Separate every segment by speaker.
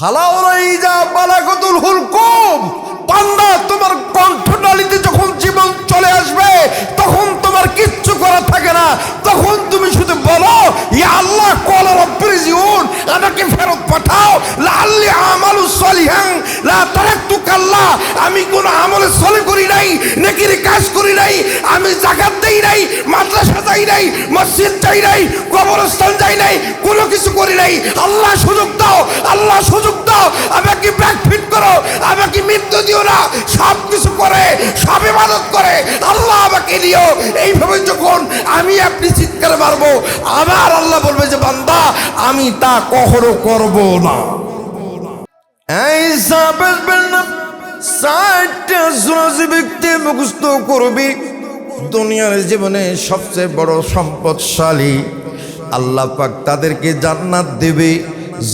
Speaker 1: ফালাউরাইজা বালাগাতুল হুলকুম, বান্দা তোমার কণ্ঠনালীতে যখন জীবন চলে আসবে তখন তোমার কিচ্ছু করা থাকে না, তখন তুমি শুধু বলো ইয়া আল্লাহ ক্বালা রাব্বির জিউন, আমাকে ফেরত পাঠাও, লাআল্লি আমালু সলিহান লা তারাকতু কাল্লা, আমি কোন আমলে সলে করি নাই, নেকির কাজ করি নাই, আমি যাকাত দেই নাই, মাদ্রাসা যাই নাই, মসজিদ যাই নাই, কবরস্থান যাই নাই, কোনো কিছু করি নাই। আল্লাহ সুযোগ দাও, আল্লাহ সুযোগ দাও, আমাকে ব্যাকফিট করো, আমাকে মৃত্যু দিও না। সব কিছু করে, সব ইবাদত করে আল্লাহ আমাকে দিও। এইভাবে যখন আমি আপনি চিৎকার মারবো, আবার আল্লাহ বলবে যে বান্দা আমি তা কখনো করব না। এই সাবের বেলনা সাইটে সুরাজি ব্যক্তি মুখস্থ করবি, দুনিয়ার জীবনে সবচেয়ে বড় সম্পদশালী আল্লাহ পাক তাদেরকে জান্নাত দেবে।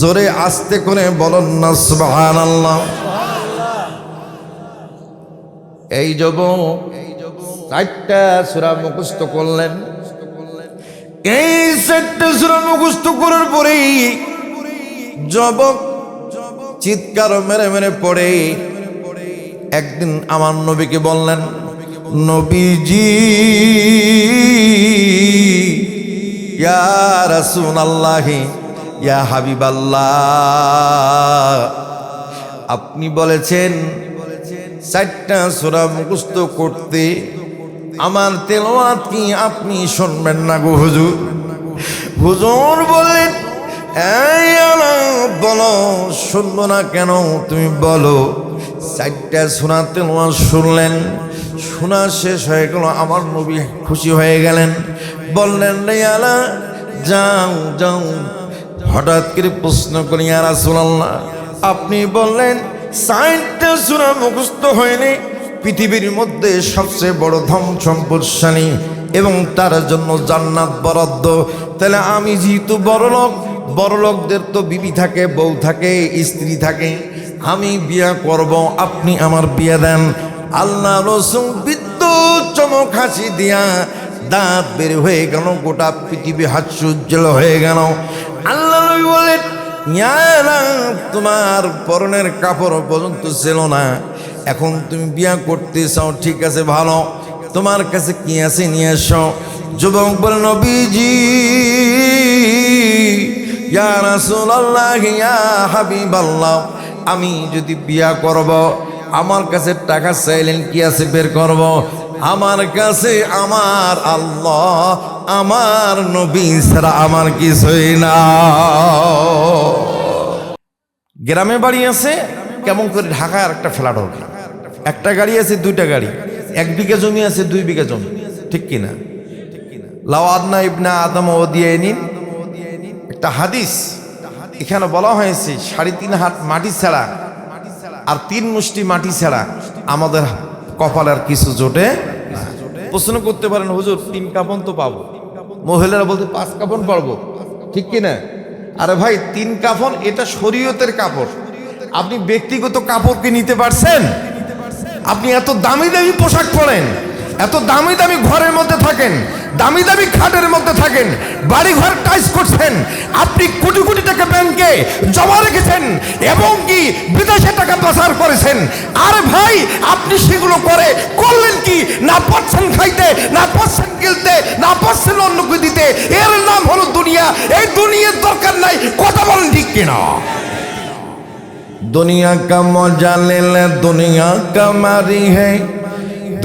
Speaker 1: জোরে আস্তে করে বলুন না সুবহানাল্লাহ। এই যুবক চারটা সূরা মুখস্থ করলেন, এই চারটা সূরা মুখস্থ করার পরেই যুবক চিৎকার মেরে মেরে পড়ে একদিন আমার নবীকে বললেন, নবীজি ইয়া রাসূলুল্লাহ ইয়া হাবিবাল্লাহ, আপনি বলেছেন চারটা সূরা মুখস্থ করতে, আমার তেলাওয়াত কি আপনি শুনবেন না গো হুজুর? হুজুর বললেন, এই বলো, শুনবো না কেন, তুমি বলো। চারটা সূরা তেলাওয়াত শুনলেন, শোনা শেষ হয়ে গেল, আমার নবী খুশি হয়ে গেলেন, বললেন রে আলা যাও যাও। হঠাৎ করে প্রশ্ন করি, ইয়া রাসূলুল্লাহ আপনি বললেন চারটা সূরা মুখস্থ হয়নি, পৃথিবীর মধ্যে সবচেয়ে বড় ধন সম্পদশালী এবং তার জন্য জান্নাত বরাদ্দ, তাহলে আমি যেহেতু বড়লোক, বড়লোকদের তো বিবি থাকে, বউ থাকে, স্ত্রী থাকে, আমি বিয়া করব, আপনি আমার বিয়া দেন। আল্লাহ রাসূল বিদ্যুৎ চমক হাসি দিয়া দাঁত বের হয়ে গেল, গোটা পৃথিবী হাস্যোজ্জ্বল হয়ে গেল। আল্লাহ নবী বলেন, তোমার পরনের কাপড় পর্যন্ত ছিল না, এখন তুমি বিয়া করতে চাও, ঠিক আছে ভালো, তোমার কাছে কি আছে নিয়ে এসো। যুবক বলে, নবীজি ইয়া রাসূলুল্লাহ ইয়া হাবিবাল্লাহ, আমি যদি বিয়া করব, আমার কাছে টাকা চাইলেন কি আছে বের করব? আমার কাছে আমার আল্লাহ, আমার নবী ছাড়া আমার কিছুই না। গ্রামে বাড়ি আছে কেমন করে, ঢাকায় আর একটা ফ্ল্যাট হবে, একটা গাড়ি আছে, দুইটা গাড়ি, 1 বিঘা জমি আছে, 2 বিঘা জমি, ঠিক কিনা? লাউ আদনা ইবনা আদম ওদিয়াইনিন, একটা হাদিস এখানে বলা হয়েছে 3.5 হাত মাটি ছাড়া আর 3 মুষ্টি মাটি ছাড়া আমাদের কপালের কিছু জোটে না। প্রশ্ন করতে পারেন, হুজুর 3 কাফন তো পাবো, মহিলারা বলতে 5 কাফন পারবো, ঠিক কিনা? আরে ভাই 3 কাফন এটা শরীয়তের কাপড়, আপনি ব্যক্তিগত কাপড় কি নিতে পারছেন? আপনি এত দামি দামি পোশাক পরেন, এত দামি দামি ঘরের মধ্যে থাকেন, দামি দামি খাটের মধ্যে থাকেন, বাড়ি ঘর টাইস করছেন, আপনি কোটি কোটি টাকা ব্যাংকে জমা রেখেছেন এবং কি বিদেশে টাকা পাচার করেছেন। আর ভাই আপনি সেগুলো করলেন কি? না পাচ্ছেন খাইতে, না পাচ্ছেন গিলতে, না পাচ্ছেন অন্যকে দিতে। এর নাম হলো দুনিয়া। এই দুনিয়ার দরকার নাই, কথা বলেন ঠিক কিনা? दुनिया का मौजा ले ले दुनिया कमारी है,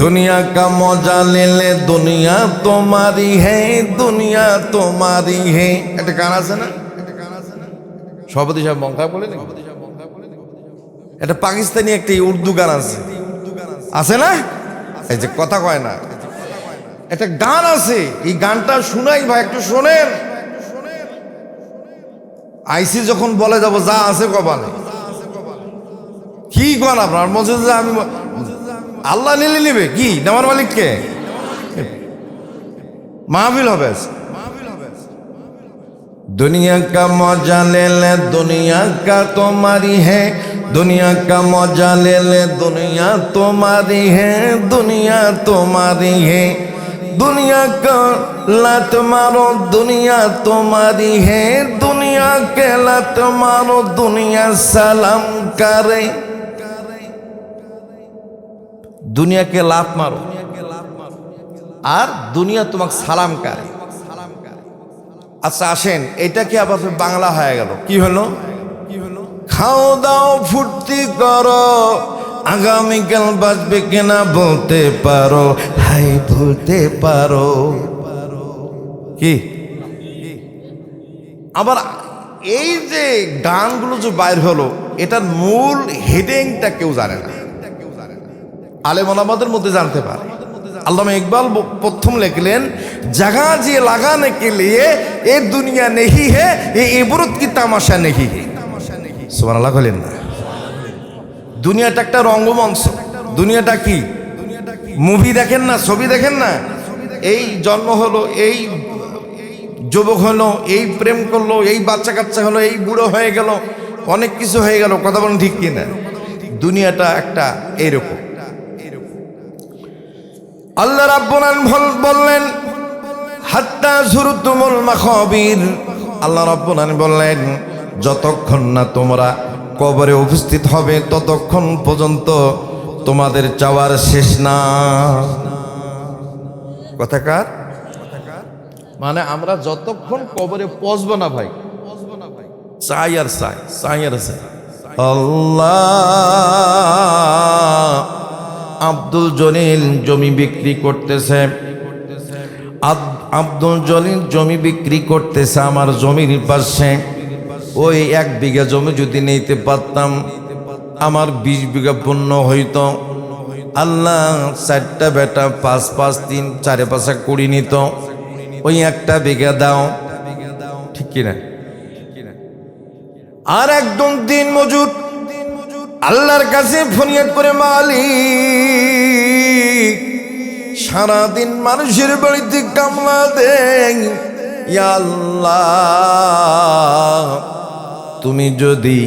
Speaker 1: दुनिया का मौजा ले ले दुनिया तुम्हारी है, दुनिया तुम्हारी है। এটা গান আছে না? সভাপতি সাহেব বঙ্কা বলে না, এটা পাকিস্তানি একটা উর্দু গান আছে, আছে না? এই যে কথা কয় না, একটা গান আছে, এই গানটা শুনাই ভাই, একটু শোনেন। আইসি যখন বলে যাব যা আছে কপালে, কি কর আপনার মসজিদে, আমি আল্লাহ নিলে নিবে কি, নেওয়ার মালিককে মাহফিল হবে। दुनिया का मौजा ले ले दुनिया का तुम्हारी है, दुनिया का मौजा ले ले दुनिया तुम्हारी है, दुनिया तुम्हारी है। दुनिया का लात मारो दुनिया तुम्हारी है, दुनिया के लात मारो दुनिया सलाम करे। दुनिया के लात मारो আর দুনিয়া তোমাকে সালাম করে। আচ্ছা আসেন, এটা কি আবার বাংলা হয়ে গেল? কি হলো? খাও দাও ফুর্তি করো, আগামীকাল বাঁচবে কিনা বলতে পারো, হাই বলতে পারো। কি আবার এই যে গানগুলো যে বাইর হলো, এটার মূল হেডিংটা কেউ জানে না, আলেম ওলামাদের মধ্যে জানতে পারে। আল্লামা ইকবাল প্রথম লিখলেন, जगह जी लगाने के लिए ये दुनिया नहीं है, ये इबरत की तमाशा नहीं है। সুবহানাল্লাহ বলেন না? দুনিয়াটা একটা রঙ্গমঞ্চ। দুনিয়াটা কি? মুভি দেখেন না, ছবি দেখেন না? এই জন্ম হলো, এই যুবক হলো, এই প্রেম করলো, এই বাচ্চা কাচ্চা হলো, এই বুড়ো হয়ে গেল, অনেক কিছু হয়ে গেল। কথা বলেন ঠিক কিনা? দুনিয়াটা একটা এইরকম। আল্লাহ রাব্বুল আলামিন বললেন, হাত্তা যুরতুমুল মাকাবির। আল্লাহ রাব্বুল আলামিন বললেন, যতক্ষণ না তোমরা কবরে উপস্থিত হবে ততক্ষণ পর্যন্ত তোমাদের চাওয়ার শেষ না। কথাকার মানে আমরা যতক্ষণ কবরে পৌঁছবো না ভাই, চাই আর চাই, চাই আর চাই। আল্লাহ আব্দুল জলিল জমি বিক্রি করতেছে, আব্দুল জলিল জমি বিক্রি করতেছে আমার জমির পাশে। ওই 1 বিঘা জমি যদি নিতে পারতাম আমার 20 বিঘা পূর্ণ হইত। আল্লাহ 4টা বেটা 5 5 3 4 5 20 নিত। ওই 1টা বিঘা দাও, ঠিক কিনা? আর একদম দিন মজুর আল্লাহর কাছে ফরিয়াদ করে, মালিক সারাদিন মানুষের বাড়িতে কামলা দেন, ইয়া আল্লাহ তুমি যদি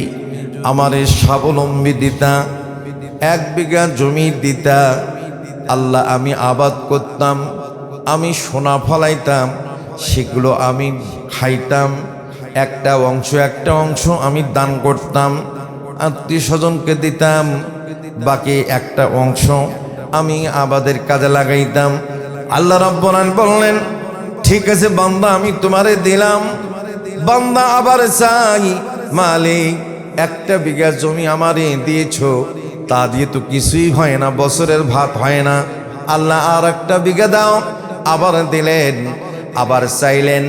Speaker 1: আমারে স্বাবলম্বী দিতা, 1 বিঘা জমি দিতা, আল্লাহ আমি আবাদ করতাম, আমি সোনা ফলাইতাম, সেগুলো আমি খাইতাম, একটা অংশ আমি দান করতাম, আত্মীয় স্বজনকে দিতাম, বাকি একটা অংশ আমি আবাদের কাজে লাগাইতাম। আল্লাহ রাব্বুল আলামিন বললেন, ঠিক আছে বান্দা আমি তোমারে দিলাম। বান্দা আবার চাই, মালিক 1টা বিঘা জমি আমারে দিয়েছো, তা দিয়ে তো কিছুই হয় না, বছরের ভাত হয় না। আল্লাহ আর 1টা বিঘা দাও। আবার দিলেন, আবার চাইলেন,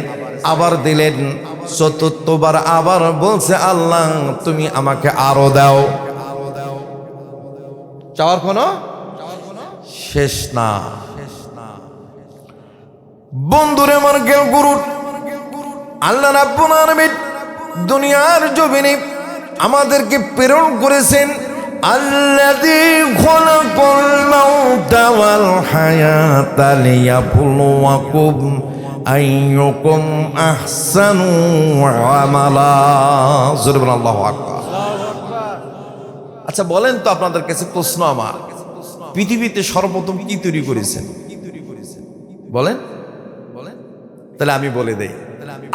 Speaker 1: আবার দিলেন। 4বার আবার বলছে, আল্লাহ তুমি আমাকে আরো দাও। চাওয়ার কোনো শেষ না। বন্ধুরে আমার গেল গুরু, আল্লাহ রাব্বুল আলামিন দুনিয়ার জমিনে আমাদেরকে প্রেরণ করেছেন। আল্লাযী খালাকাল মাউতা ওয়াল হায়াতা লিয়াবলুয়াকুম আইয়ুকুম আহসানু আমালা। আল্লাহু আকবার। আচ্ছা বলেন তো, আপনাদের কাছে প্রশ্ন আমার, পৃথিবীতে সর্বপ্রথম কি তৈরি করেছেন? বলেন। তাহলে আমি বলে দেই,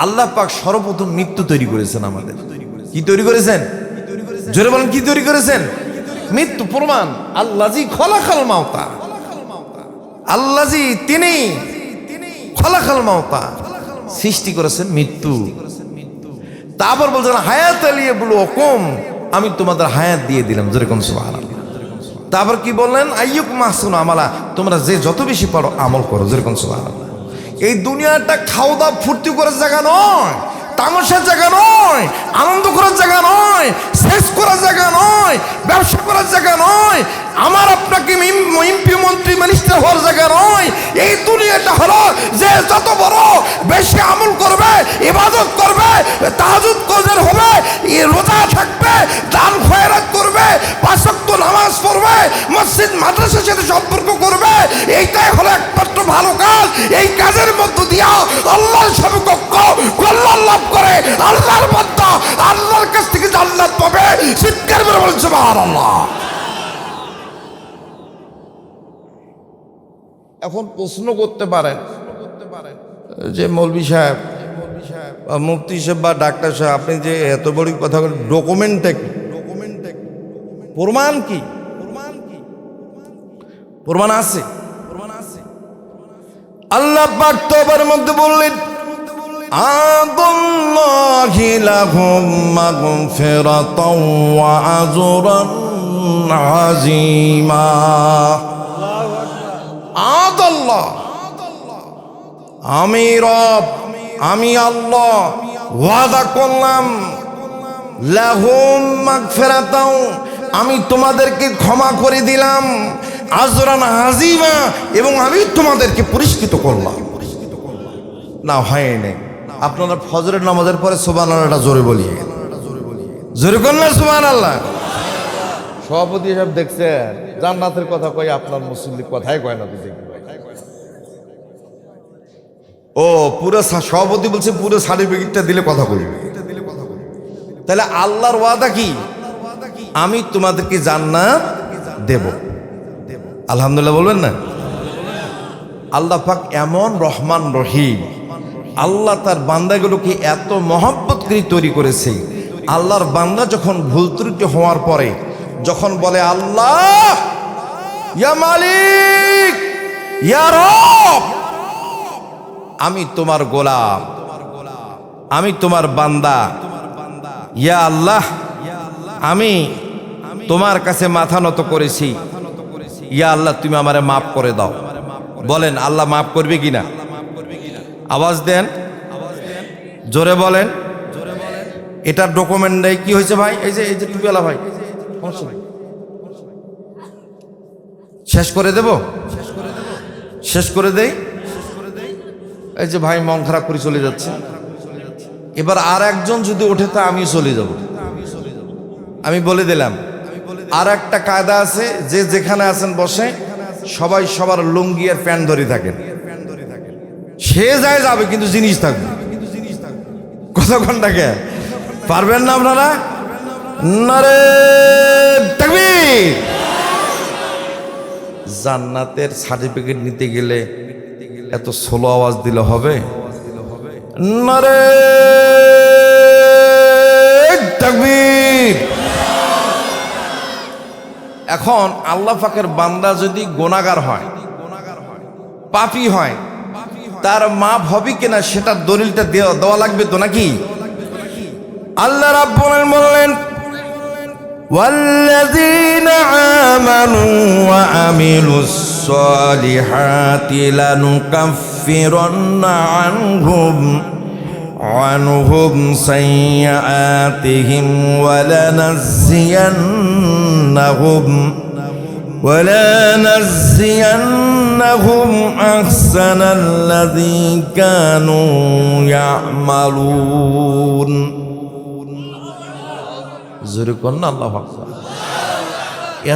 Speaker 1: আল্লাহ পাক সর্বপ্রথম মৃত্যু তৈরি করেছেন আমাদের। কি তৈরি করেছেন? জোরে বলেন, কি তৈরি করেছেন? মৃত্যু। প্রমাণ, আল্লাযী খালাকাল মাউতা, আল্লাযী তিনি খালাকাল মাউতা সৃষ্টি করেছেন মৃত্যু। তারপর বলছেন হায়াতা লিয়াবলুয়াকুম, আমি তোমাদের হায়াত দিয়ে দিলাম। জোরে কোন সুবহানাল্লাহ। তারপর কি বললেন? আইয়ুকুম আহসানু আমালা, তোমরা যে যত বেশি পারো আমল করো। জোরে কোন সুবহানাল্লাহ। এই দুনিয়াটা খাওয়া দাওয়া ফুর্তি করার জায়গা নয়, তামাশার জায়গা নয়, আনন্দ করার জায়গা নয়, শেষ করার জায়গা নয়, ব্যবসা করার জায়গা নয়, আমার আপনাকে এমপি মন্ত্রী মিনিস্টার হওয়ার জায়গা নয়। এই দুনিয়াটা হলো যে যত বড় বেশি আমল করবে, ইবাদত করবে, তাহাজ্জুদ কদর হবে, রোজা থাকবে, দান খয়রাত করবে, 5 ওয়াক্ত নামাজ পড়বে, মসজিদ মাদ্রাসার সাথে সম্পর্ক করবে, এইটাই হলো একমাত্র ভালো কাজ। এই কাজের মধ্য দিয়া আল্লাহর সমকক্ষ কল্যাণ লাভ করে আল্লাহর বান্দা আল্লাহর কাছ থেকে জান্নাত পাবে। চিৎকার করে বলেন সুবহানাল্লাহ। এখন প্রশ্ন করতে পারেন যে মৌলভী সাহেব বা মুফতি সাহেব বা ডাক্তার সাহেব, আপনি যে এত বড় কথা বলেন, ডকুমেন্টটা কি? প্রমাণ কি? প্রমাণ আছে। আল্লাহ পাক তওবার মধ্যে বললেন, আদাল্লাহি লাহুম মাগফিরাতাও ওয়া আজরান আযীমা। আদাল্লাহ, আমি রব, আমি আল্লাহ ওয়াদা করলাম, লাহুম মাগফিরাতাও, আমি তোমাদেরকে ক্ষমা করে দিলাম, আজরান আযীমা, এবং আমি তোমাদেরকে পুরস্কৃত করলাম। না হয় নাই। আপনারা ফজরের নামাজের পরে সুবহানাল্লাহটা জোরে বলিয়ে, জোরে করুন না সুবহানাল্লাহ। সভাপতি সাহেব দেখছেন জান্নাতের কথা কই, আপনার মুসল্লি কথাই কয় না তো দেখি। ও পুরো সভাপতি বলছে পুরো সার্টিফিকেটটা দিলে কথা বলবে। তাহলে আল্লাহর ওয়াদা কি? আমি তোমাদেরকে জান্নাত দেব। আলহামদুলিল্লাহ বলবেন না? আল্লাহ পাক এমন রহমান রহিম, আল্লাহ তার বান্দাগুলোকে এত মহব্বত করে তৈরি করেছে। আল্লাহর বান্দা যখন ভুল ত্রুটি হওয়ার পরে যখন বলে আল্লাহ ইয়া মালিক ইয়া রব, আমি তোমার গোলাম, আমি তোমার বান্দা, ইয়া আল্লাহ আমি তোমার কাছে মাথা নত করেছি, ইয়া আল্লাহ তুমি আমারে মাফ করে দাও। বলেন আল্লাহ মাফ করবে কিনা? আওয়াজ দেন, জোরে বলেন। এটার ডকুমেন্ট নেই। কি হয়েছে ভাই? এই যে টুপিওয়ালা ভাই, শেষ করে দেব, শেষ করে দেই। এই যে ভাই মন খারাপ করে চলে যাচ্ছে। এবার আর একজন যদি ওঠে তা আমি চলে যাব। আমি বলে দিলাম, আর একটা কায়দা আছে, যে যেখানে আছেন বসে, সবাই সবার লুঙ্গি আর প্যান্ট ধরে থাকেন। সে যায় যাবে কিন্তু জিনিস থাকবে। কতক্ষণটাকে পারবেন না আপনারা? নারে তাকবীর। জান্নাতের সার্টিফিকেট নিতে গেলে এত স্লো আওয়াজ দিলে হবে? নারে তাকবীর। এখন আল্লাহ পাকের বান্দা যদি গুনাহগার হয়, পাপী হয়, তার মাপ হবে কিনা সেটার দলিলটা দেওয়া লাগবে তো নাকি? আল্লাহ রাব্বুল আলামিন বললেন, ওয়াল্লাযীনা আমানু ওয়া আমিলুস সালিহাতি লানুকাফফিরান্না আনহুম সাইয়্যাতিহিম ওয়া ولنجزينهم أحسن الذي كانوا يعملون। জোরে করুন আল্লাহু আকবার।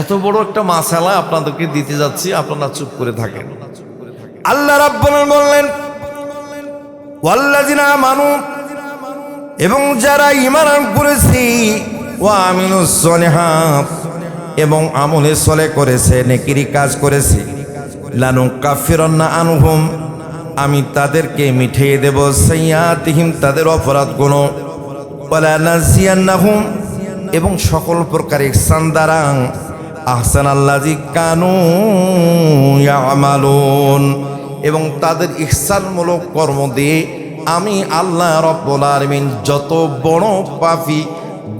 Speaker 1: এত বড় একটা মাসালা আপনাদেরকে দিতে যাচ্ছি, আপনারা চুপ করে থাকেন। আল্লাহ রাব্বুল আলামিন বললেন, ওয়াল্লাযিনা আমানু, এবং যারা ঈমান করেছে, ওয়া আমিলুস সলিহাত, এবং আমলে সলে করেছে, নেকির কাজ করেছে, লানুকাফিরান্না আনহুম, আমি তাদেরকে মিটিয়ে দেব, সাইয়্যাতিহিম, তাদের অপরাধগুলো, ওয়ালা নাজিয়ান্নাহুম, এবং সকল প্রকার ইহসান দ্বারা, আহসানাল্লাযী কানু ইয়ামালুন, এবং তাদের ইহসানমূলক কর্ম দিয়ে আমি আল্লাহ রাব্বুল আলামিন যত বড় পাপী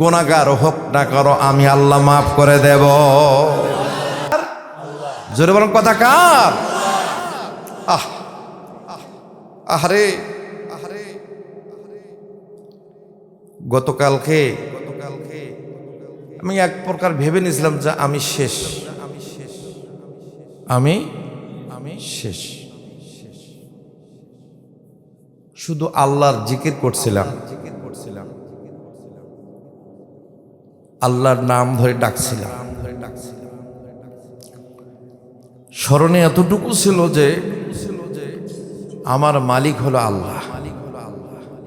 Speaker 1: গুনাহগার হোক না কারো, আমি আল্লাহ মাফ করে দেব। জোরে বলেন কথা কার? আহারে গতকালকে আমি এক প্রকার ভেবে নিয়েছিলাম যে আমি শেষ, আমি শেষ। শুধু আল্লাহর জিকির করছিলাম, আল্লাহর নাম ধরে ডাকছিলাম। স্মরণে এতটুকু ছিল যে আমার মালিক হলো আল্লাহ।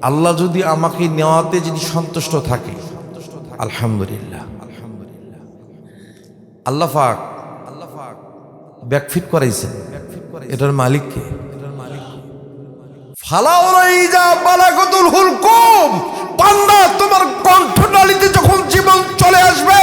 Speaker 1: আল্লাহ যদি আমাকে নেওয়াতে যদি সন্তুষ্ট থাকে, আলহামদুলিল্লাহ। আল্লাহ পাক ব্যাকফিট করাইছেন,
Speaker 2: এটার মালিক কে?
Speaker 1: ফালাউলাইজা বালাগাতুল হুলকুম, বান্দা তোমার কণ্ঠনালীতে যখন জীবন চলে আসবে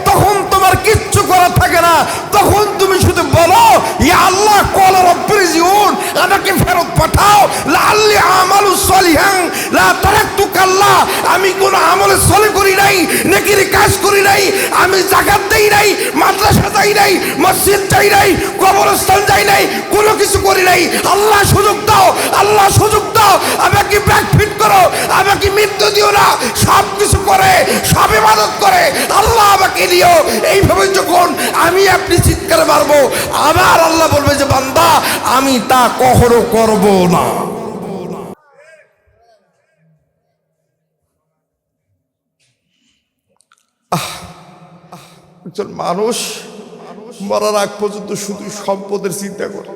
Speaker 1: তখন তোমার কিচ্ছু করা থাকে না। তখন তুমি শুধু বলো, ইয়া আল্লাহ ক্বালা রাব্বির জিউন, আমাকে ফেরত পাঠাও, লাআল্লি আমালু সলিহান লা তারাকতু কাল্লা, আমি কোন আমলে সলে করি নাই, নেকির কাজ করি নাই, আমি যাকাত দেই নাই, মাদ্রাসা যাই নাই, মসজিদ যাই নাই, কবরস্থান যাই নাই, কোনো কিছু করি নাই। আল্লাহ সুযোগ দাও, আল্লাহ সুযোগ দাও, আমাকে ব্যাকফিট করো, আমাকে মৃত্যু দিও না। সব কিছু করে, সব ইবাদত করে, আল্লাহ আমাকে দিও। এইভাবে যখন আমি আপনি চিৎকার মারবো, আবার আল্লাহ বলবে যে বান্দা আমি তা কখনো করব না। একজন মানুষ মরার আগ পর্যন্ত শুধু সম্পদের চিন্তা করে,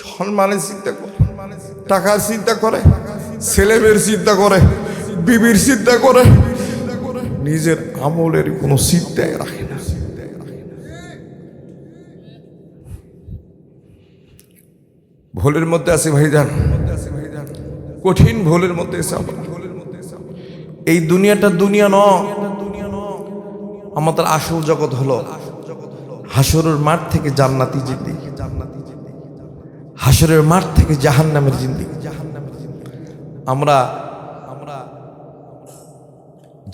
Speaker 1: সম্মানের চিন্তা করে, টাকার চিন্তা করে, ছেলেমেয়ের চিন্তা করে, বিবির চিন্তা করে, নিজের আমলের কোনো চিন্তায় রাখে না। ভুলের মধ্যে আছে ভাইজান, কঠিন ভুলের মধ্যে আছে আমরা। এই দুনিয়াটা দুনিয়া নয়, আমাদের আসল জগৎ হলো হাসরের মাঠ থেকে জান্নাতি জিন্দেগি, হাসরের মাঠ থেকে জাহান্নামের জিন্দেগি। আমরা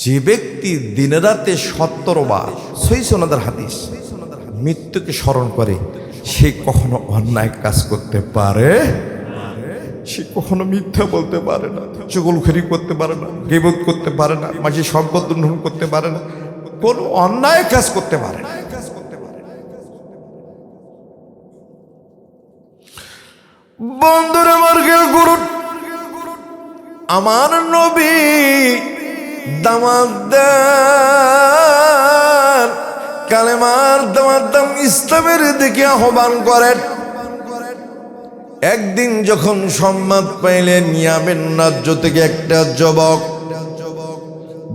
Speaker 1: যে ব্যক্তি দিনে রাতে 70 বার, সহিহ সনদের হাদিস, মৃত্যুকে স্মরণ করে, সে কখনো অন্যায় কাজ করতে পারে, সে কখনো মিথ্যা বলতে পারে না, চুগলখড়ি করতে পারে না, গীবত করতে পারে না, মাঝে সম্পদ লুণ্ঠন করতে পারে না, কোন অন্যায় কাজ করতে পারে না। বন্ধুরা আমার গুরু, আমার নবী দামাত দেন, কালেমার দামাত দাম, ইসলামের দিকে আহ্বান করেন। একদিন যখন সম্মাদ পাইলেন ইয়ামেন রাজ্য থেকে একটা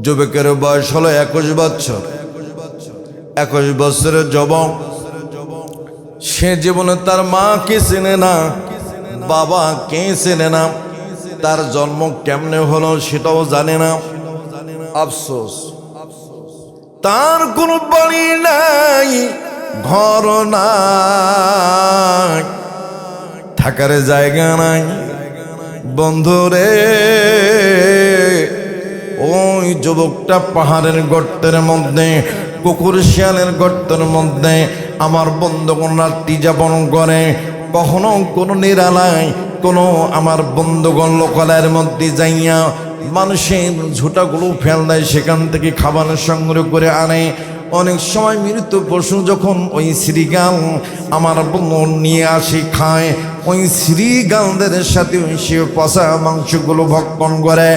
Speaker 1: যুবকের বয়স হলো 21 বছর। 21 বছরের যুবক, সে জীবনে তার মাকে চেনে না, বাবা কে চেনে না, তার জন্ম কেমনে হলো সেটাও জানে না। আফসোস, তার কোনো বাড়ি নাই, ঘর নাই, থাকার জায়গা নাই। বন্ধুরে, ওই যুবকটা পাহাড়ের গর্তের মধ্যে, কুকুর শিয়ালের গর্তের মধ্যে আমার বন্ধুগণ রাত্রি যাপন করে। কখনো কোনো নিরালায়, কোনো আমার বন্ধুগণ লোকালয়ের মধ্যে যাইয়া মানুষের ঝুটাগুলো ফেল দেয়, সেখান থেকে খাবার সংগ্রহ করে আনে। অনেক সময় মৃত পশু যখন ওই শ্রীগাল আমার বন্ধু নিয়ে আসি খায়, ওই শ্রীগালদের সাথে সে পচা মাংসগুলো ভক্ষণ করে।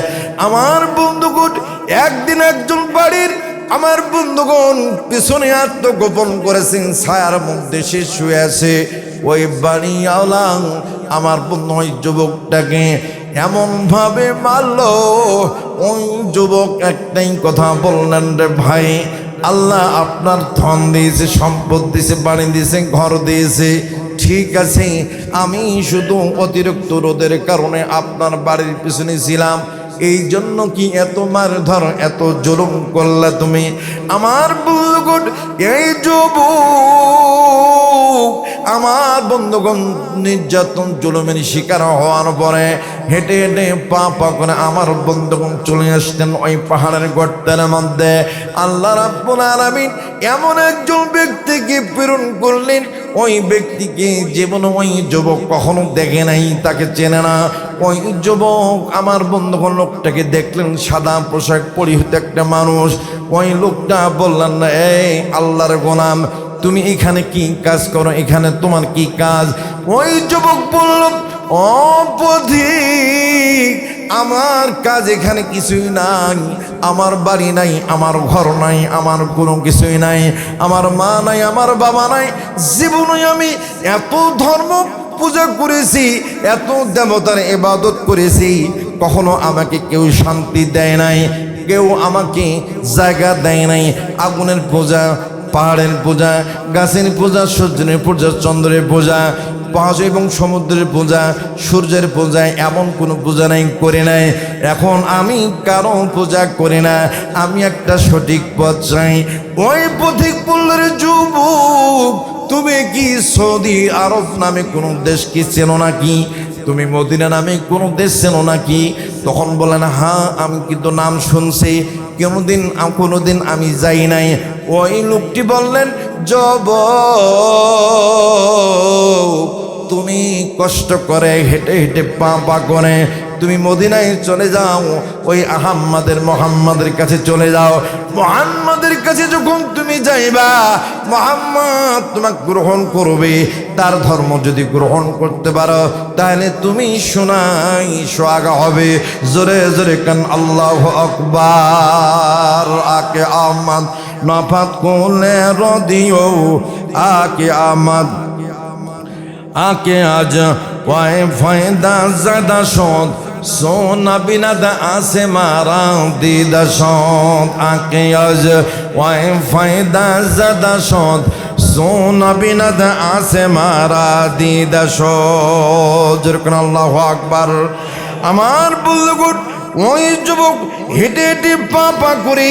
Speaker 1: আমার বন্ধুগণ একদিন একজন বাড়ির আমার বন্ধুগণ পিছনে আত্মগোপন করেছেন, ছায়ার মধ্যে সে শুয়ে আছে। ওই বাড়ি আওলা আমার বন্ধু ওই যুবকটাকে এমন ভাবে মারল, ওই যুবক একটাই কথা বললেন, রে ভাই, আল্লাহ আপনার ধন দিয়েছে, সম্পদ দিয়েছে, বাড়ি দিয়েছে, ঘর দিয়েছে, ঠিক আছে, আমি শুধু অতিরিক্ত রোদের কারণে আপনার বাড়ির পিছনে ছিলাম, এই জন্য কি এত মারধর, এত জুলুম করলে তুমি? আমার বন্ধুগণ, এই যুবক আমার বন্ধুগণ নির্যাতন জুলুমের শিকার হওয়ার পরে হেঁটে হেঁটে পা পা করে আমার বন্ধুগণ চলে আসতেন ওই পাহাড়ের গর্তের মধ্যে। আল্লাহ রাব্বুল আলামিন এমন একজন ব্যক্তিকে প্রেরণ করলেন, ওই ব্যক্তিকে জীবনে ওই যুবক কখনো দেখে নাই, তাকে চেনে না। ওই যুবক আমার বন্ধুগণ লোকটাকে দেখলেন, সাদা পোশাক পরিহিত একটা মানুষ। ওই লোকটা বললেন, না এই আল্লাহর গোলাম, তুমি এখানে কি কাজ করো, এখানে তোমার কি কাজ? ওই যুবক বলল, অপথিক, আমার কাজ এখানে কিছুই নাই, আমার বাড়ি নাই, আমার ঘর নাই, আমার কোনো কিছুই নাই, আমার মা নাই, আমার বাবা নাই। জীবনে আমি এত ধর্ম পূজা করেছি, এত দেবতার ইবাদত করেছি, কখনো আমাকে কেউ শান্তি দেয় নাই, কেউ আমাকে জায়গা দেয় নাই। আগুনের পূজা, পাহাড়ের পূজা, গাছের পূজা, সূর্যের পূজা, চন্দ্রের পূজা, পাহাড় এবং সমুদ্রের পূজা, সূর্যের পূজা, এমন কোনো পূজা নাই করি নাই। এখন আমি কারো পূজা করি না, আমি একটা সঠিক পথ চাই। ওই পথিক বললেন, যুবক তুমি কি সৌদি আরব নামে কোনো দেশ কি চেনো নাকি? তুমি মদিনা নামে কোনো দেশ চেনো নাকি? তখন বলেন, হ্যাঁ আমি কিন্তু নাম শুনছি, কোনোদিন আমি যাই নাই। ওই লোকটি বললেন, তুমি কষ্ট করে হেঁটে হেঁটে পা করে তুমি মদিনায় চলে যাও, ওই মোহাম্মদের কাছে চলে যাও। মোহাম্মদের কাছে যখন তুমি যাইবা, মোহাম্মদ তোমাকে গ্রহণ করবে। তার ধর্ম যদি গ্রহণ করতে পারো, তাহলে তুমি সোনাই সোহাগা হবে। জোরে জোরে কান আল্লাহু আকবার। আকে আহমদ নফাত কোলে রদিও, আকে আহমদ আকে আজ ওয়াই ফায়দা জাদা শোধ, সোনা বিনাদা আসে মারা দিদা শোধ। আকে আজ ওয়াই ফায়দা জাদা শোধ, সোনা বিনাদা আসে মারা দিদা শোধ। যেরকম আল্লাহু আকবার। আমার বন্ধুগণ, ওই যুবক হেঁটে হেঁটে পা করে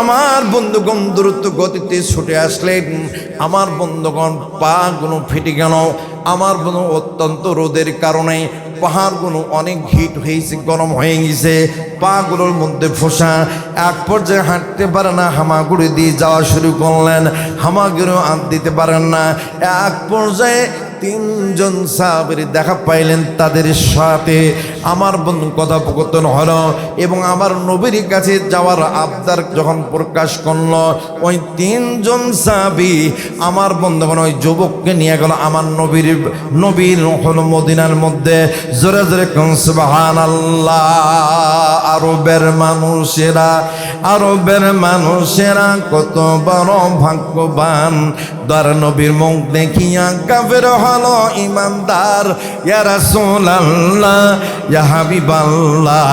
Speaker 1: আমার বন্ধুগণ দ্রুত গতিতে ছুটে আসলেন। আমার বন্ধুগণ পাগুলো ফেটে গেল। আমার বন্ধু অত্যন্ত রোদের কারণে পাহাড়গুলো অনেক হিট হয়েছে, গরম হয়ে গেছে, পাগুলোর মধ্যে ফোসা। এক পর্যায়ে হাঁটতে পারে না, হামাগুড়ি দিয়ে যাওয়া শুরু করলেন। হামাগুড়িও আঁত দিতে পারেন না। এক পর্যায়ে তিনজন সাহাবীর দেখা পাইলেন, তাদের সাথে আমার বন্ধু কথোপকথন হলো এবং আমার নবীর কাছে যাওয়ার আবদার যখন প্রকাশ করলো, ওই তিনজন সাহাবী আমার বন্ধুগণ ওই যুবককে নিয়ে গেল আমার নবীর হলো মদিনার মধ্যে। জোরে জোরে কোন সুবহানাল্লাহ। আরবের মানুষেরা কত বড় ভাগ্যবান, দর নবীর মুখ দেখিয়া কাফের হলো ইমানদার। ইয়া রাসূলুল্লাহ, ইয়া হাবিবাল্লাহ,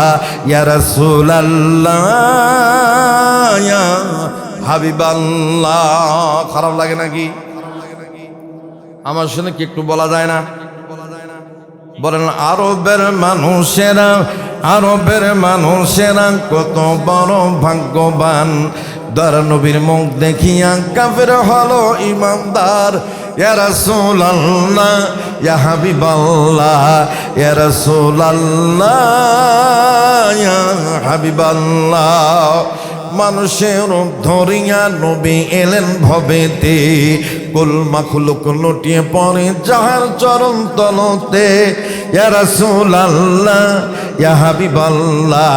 Speaker 1: ইয়া রাসূলুল্লাহ, ইয়া হাবিবাল্লাহ। খারাপ লাগে নাকি? আমার শুনে কি একটু বলা যায় না? বলেন, আরবের মানুষেরা কত বড় ভাগ্যবান, দর নবীর মুখ দেখিয়া কাফের হলো ইমানদার। ইয়া রাসূলুল্লাহ, ইয়া হাবিবাল্লাহ, ইয়া রাসূলুল্লাহ, ইয়া হাবিবাল্লাহ। মানুষের রূপ ধরিয়া নবী এলেন ভবেতে, কুল মাখলুক লুটিয়ে পড়ে যাহার চরণ তলতে। ইয়া রাসূলুল্লাহ, ইয়া হাবিবাল্লাহ,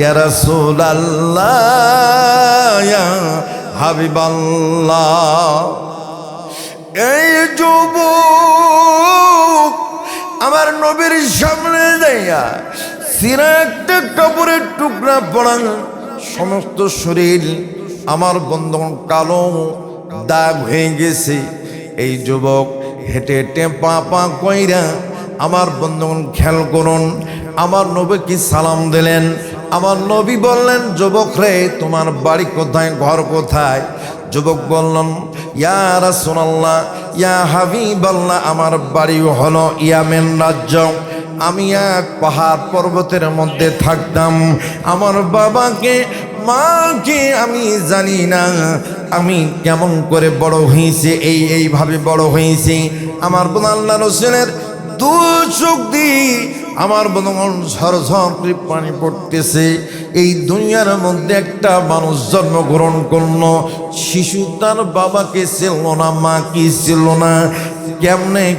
Speaker 1: ইয়া রাসূলুল্লাহ, ইয়া হাবিবাল্লাহ। এই যুবক আমার নবীর সামনে যাইয়া সিরা একটা কাপড়ের টুকরা পড়া, সমস্ত শরীর আমার বন্ধন কালো দাগ হয়ে গেছে। এই যুবক হেঁটে হেঁটে পা কইরা আমার বন্ধন খেয়াল করুন, আমার নবীকে সালাম দিলেন। আমার নবী বললেন, যুবক রে তোমার বাড়ি কোথায়, ঘর কোথায়? যুবক বললেন, ইয়া রাসূলুল্লাহ, ইয়া হাবিবাল্লাহ, আমার বাড়ি হলো ইয়ামেন রাজ্য। আমি এক পাহাড় পর্বতের মধ্যে থাকতাম। আমার বাবাকে মাকে আমি জানি না আমি কেমন করে বড় হয়েছি, এইভাবে বড় হয়েছি। আমার বোন আল্লাহ রসুলের দু চোখ দিয়ে আমার বোন ঝরঝর করে পানি পড়তেছে। এই দুনিয়ার মধ্যে একটা মানুষ জন্মগ্রহণ করলো, শিশু তার বাবাকে ছিল না, মা কি ছিল না।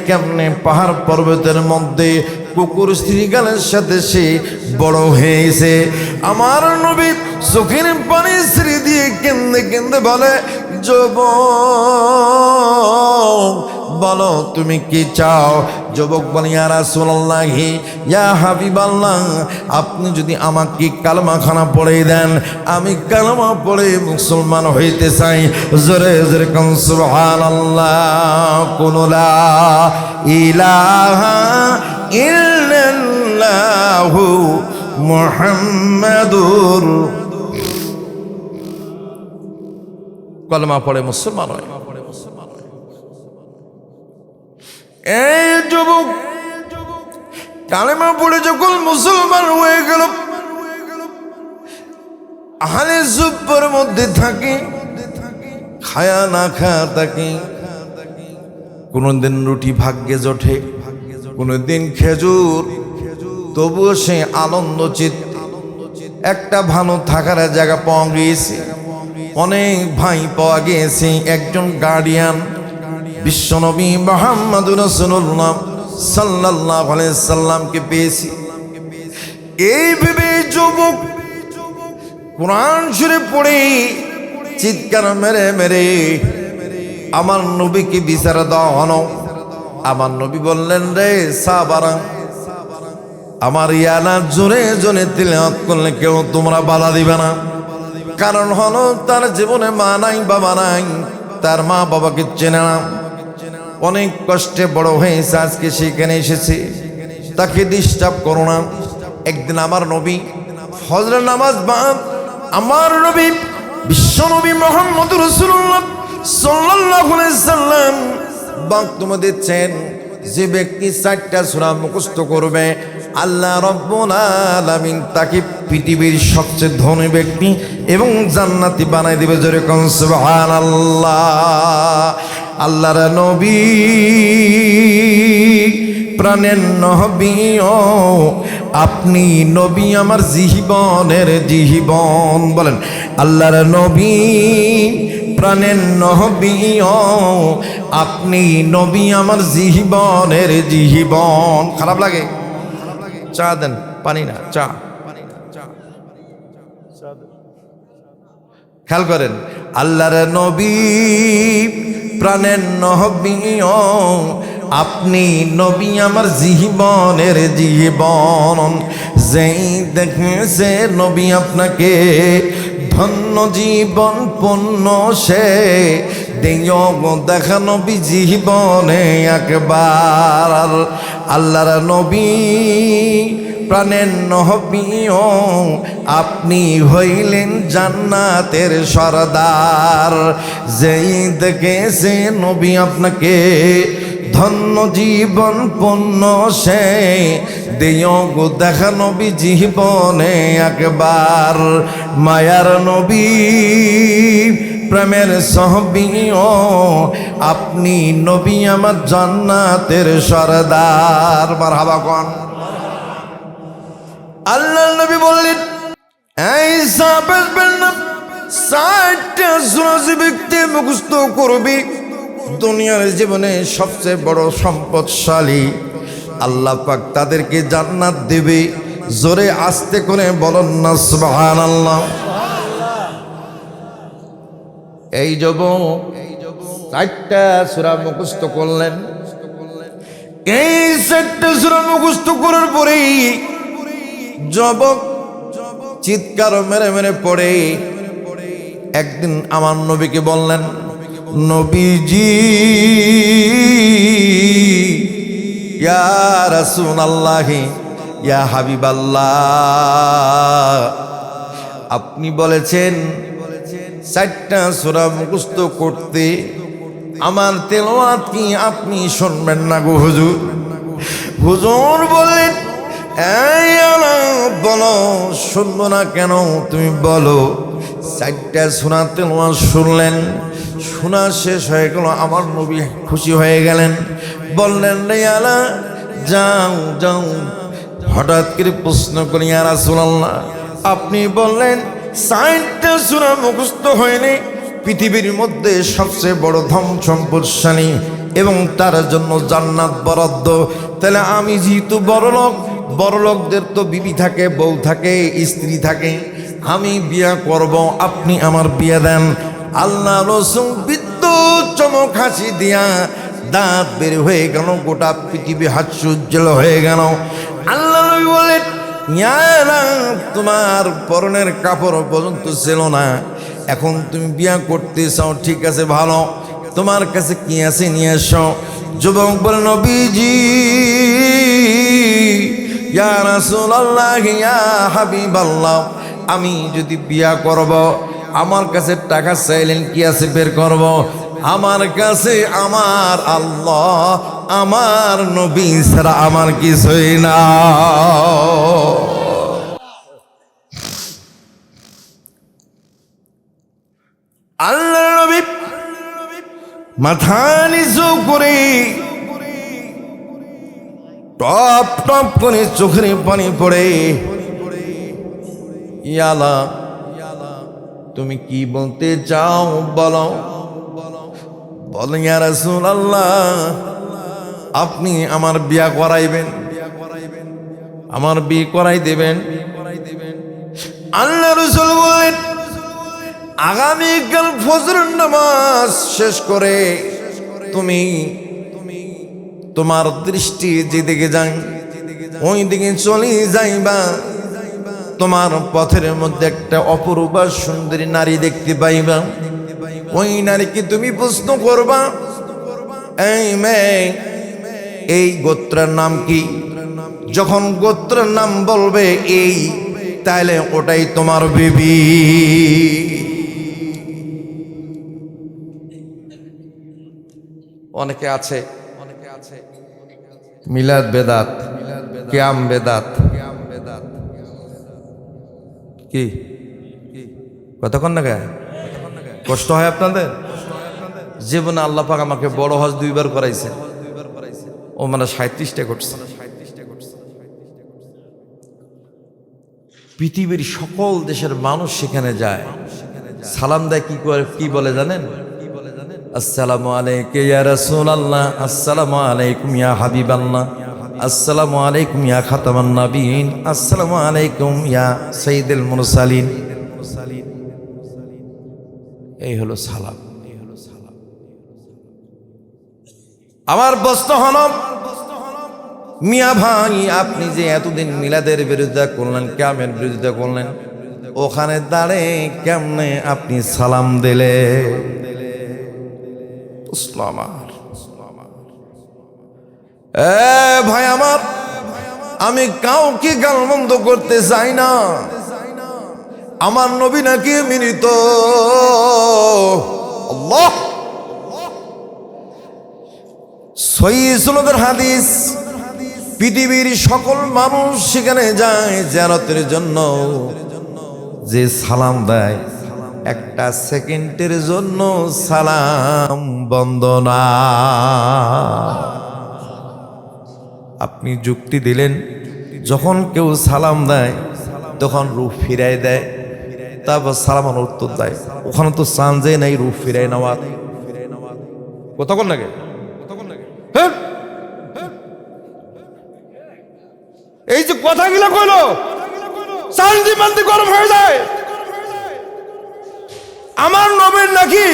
Speaker 1: কেমনে পাহাড় পর্বতের মধ্যে কুকুর শ্রীগালের সাথে সে বড় হয়েছে। আমার নবী চোখের পানি শ্রী দিয়ে কেন্দে বলে, যুবক বলো তুমি কি চাও? যুবক বলে, ইয়া রাসূলুল্লাহ, ইয়া হাবিবাল্লাহ, আপনি যদি আমাকে কালেমা খানা পড়ে দেন, আমি কালেমা পড়ে মুসলমান হইতে চাই। জোরে জোরে কোন সুবহানাল্লাহ। কুল লা ইলাহা ইল্লাল্লাহু মুহাম্মাদুর, কালেমা পড়ে মুসলমান হয়। এই যুবক, কালেমা পড়ে যখন মুসলমান হয়ে গেল, আহলে সুফফার মধ্যে থাকে, খায়া না খায়া থাকে। কোনদিন রুটি ভাগ্যে জোটে, কোনদিন খেজুর, তবুও সে আনন্দ চিত্তে একটা ভালো থাকার জায়গা পাওয়া গিয়েছে, অনেক ভাই পাওয়া গিয়েছে, একজন গার্ডিয়ান বিশ্বনবী মুহাম্মদুর রাসূলুল্লাহ সাল্লাল্লাহু আলাইহি সাল্লামকে পেয়েছি। এই ভেবে যুবক কোরআন শরীফ পড়ে চিৎকার মেরে মেরে আমার নবীকে বিচার দেওয়া হলো। আমার নবী বললেন, রে সাহাবারা, আমার ইয়ানা জোরে জোরে তিলাওয়াত করলে কেউ তোমরা বাধা দিবে না। কারণ হলো তার জীবনে মা নাই, বাবা নাই, তার মা বাবাকে চেনে না, অনেক কষ্টে বড় হয়েছে, আজকে সেখানে এসেছে, তাকে ডিস্টার্ব করো না। একদিন আমার নবী ফজরের নামাজ বাদ, আমার নবী বিশ্বনবী মুহাম্মদুর রাসূলুল্লাহ সাল্লাল্লাহু আলাইহি সাল্লাম বক্তব্য দিচ্ছেন, যে ব্যক্তি 4টা সূরা মুখস্থ করবে আল্লাহ রাব্বুল আলামিন তাকে পৃথিবীর সবচেয়ে ধনী ব্যক্তি এবং জান্নাতি বানাই দিবে। জোরে কোন সুবহানাল্লাহ। আল্লাহর নবী, প্রাণের নবী, ও আপনি নবী আমার জীবনের জীবন। বলেন, আল্লাহর নবী, প্রাণের নবী, ও আপনি নবী আমার জীবনের জীবন। খারাপ লাগে? চা দেন, পানি না, চা। খেয়াল করেন, আল্লাহর নবী, প্রাণের নবী, ও আপনি নবী আমার জীবনের জীবন। যেই দেখেছে নবী আপনাকে ধন্য জীবন পূর্ণ, সে দেয় দেখা নবী জীবনে একবার। আল্লাহর নবী, প্রাণের নবী, ও আপনি হইলেন জান্নাতের সরদার। যেই দেখেছে নবী আপনাকে ধন্য জীবন পূর্ণ, সে দেয় দেখা নবী জীবনে একবার। মায়ার নবী, প্রেমের সাহাবী, ও আপনি নবী আমার জান্নাতের সরদার। মারহাবা কোন। আল্লাহ নবী বললেন, এই সাহাবাদের নাম 60টা সূরা যে ব্যক্তি মুখস্থ করবি, দুনিয়ার জীবনে সবচেয়ে বড় সম্পদশালী, আল্লাহ পাক তাদেরকে জান্নাত দেবে। জোরে আস্তে করে বলেন না সুবহানাল্লাহ। এই যুবক 4টা সূরা মুখস্থ করলেন। এই 4টা সূরা মুখস্থ করার পরেই যুবক চিৎকার মেরে মেরে পড়ে একদিন আমার নবীকে বললেন, নবীজি, ইয়া রাসূলুল্লাহ, ইয়া হাবিবাল্লাহ, আপনি বলেছেন 4টা সূরা মুখস্থ করতে, আমার তেলাওয়াত কি আপনি শুনবেন না গো হুজুর? হুজুর বললেন, এই বলো, শুনবো না কেন, তুমি বলো। 4টা সূরা তেলাওয়াত শুনলেন, শোনা শেষ হয়ে গেল, আমার নবী খুশি হয়ে গেলেন, বললেন, রে আলা যাও যাও। হঠাৎ করে প্রশ্ন করি, ইয়া রাসূলুল্লাহ, আপনি বললেন 4টা সূরা মুখস্থ হয়নি, পৃথিবীর মধ্যে সবচেয়ে বড় ধন সম্পদশালী এবং তার জন্য জান্নাত বরাদ্দ, তাহলে আমি যেহেতু বড়লোক, বড়লোকদের তো বিবি থাকে, বউ থাকে, স্ত্রী থাকে, আমি বিয়া করব, আপনি আমার বিয়ে দেন। আল্লাহ রাসূল বিদ্যুৎ চমক হাসি দিয়া দাঁত বের হয়ে গেল, গোটা পৃথিবী হাস্যোজ্জ্বল হয়ে গেল। আল্লাহ নবী বলেন, তোমার পরনের কাপড় পর্যন্ত ছিল না, এখন তুমি বিয়া করতে চাও, ঠিক আছে ভালো, তোমার কাছে কি আছে নিয়ে এসো। যুবক বলে, নবীজি, ইয়া রাসূলুল্লাহ, ইয়া হাবিবাল্লাহ, আমি যদি বিয়া করব, আমার কাছে টাকা চাইলেন, কি আছে বের করব? আমার কাছে আমার আল্লাহ আমার নবী ছাড়া আমার কিছুই না। আল্লাহ নবী মাথা নিচু করে টপ টপ করে চোখের পানি পড়ে, ইয়া আল্লাহ তুমি কি বলতে চাও বলো। বলেন ইয়া রাসূলুল্লাহ আপনি আমার বিয়া করাইবেন, আমার বিয়ে করাই দেবেন। আল্লাহ রাসূল বলেন আগামীকাল ফজরের নামাজ শেষ করে তুমি তোমার দৃষ্টি যেদিকে যাই ওই দিকে চলে যাইবা। তোমার পথের মধ্যে একটা অপরূপা সুন্দরী নারী দেখতে পাইবা। ওই নারীকে তুমি প্রশ্ন করবা, এই মেয়ে এই গোত্রের নাম কি? যখন গোত্রের নাম বলবে এই, তাহলে ওটাই তোমার বিবি। অনেকে আছে মিলাদ বেদাত, কিয়াম বেদাত, কি কতক্ষণ না গায়ে কষ্ট হয় আপনাদের? জীবনে আল্লাহ পাক আমাকে বড় হজ 2 বার করাইছে, ও মানে 37টা করছে। পৃথিবীর সকল দেশের মানুষ সেখানে যায়, সালাম দেয়। কি করে, কি বলে জানেন? আসসালামু আলাইকুম ইয়া রাসূলুল্লাহ, আসসালামু আলাইকুম ইয়া হাবিবাল্লাহ, আসসালামু আলাইকুম ইয়া খাতামান নাবিয়িন, আসসালামু আলাইকুম ইয়া সাইয়্যিদুল মুরসালিন। এই হলো সালাম। আমার প্রশ্ন হলো, মিয়া ভাই আপনি যে এতদিন মিলাদের বিরুদ্ধে করলেন, কিয়ামের বিরুদ্ধে করলেন, ওখানে দাঁড়িয়ে কেমনে আপনি সালাম দিলে? ভাই আমার, আমি কাউকে গালমন্দ করতে চাই না। আমার নবী নাকি মৃত। আল্লাহ সহিহ সুন্নাতের হাদিস, পৃথিবীর সকল মানুষ সেখানে যায় জিয়ারতের জন্য। যে সালাম দেয় একটা সেকেন্ডের জন্য সালাম বন্ধ না। আপনি যুক্তি দিলেন, যখন কেউ সালাম দেয় তখন রূপ ফিরাই দেয়, তারপর সালামের উত্তর দেয়। ওখানে তো চান্সে নাই রূপ ফিরাই নেওয়ার। কতক্ষণ লাগে? এই যে কথাগুলো কইলো, চান্দি মান্দি গরম হয়ে যায়। আমার নবীর নাকি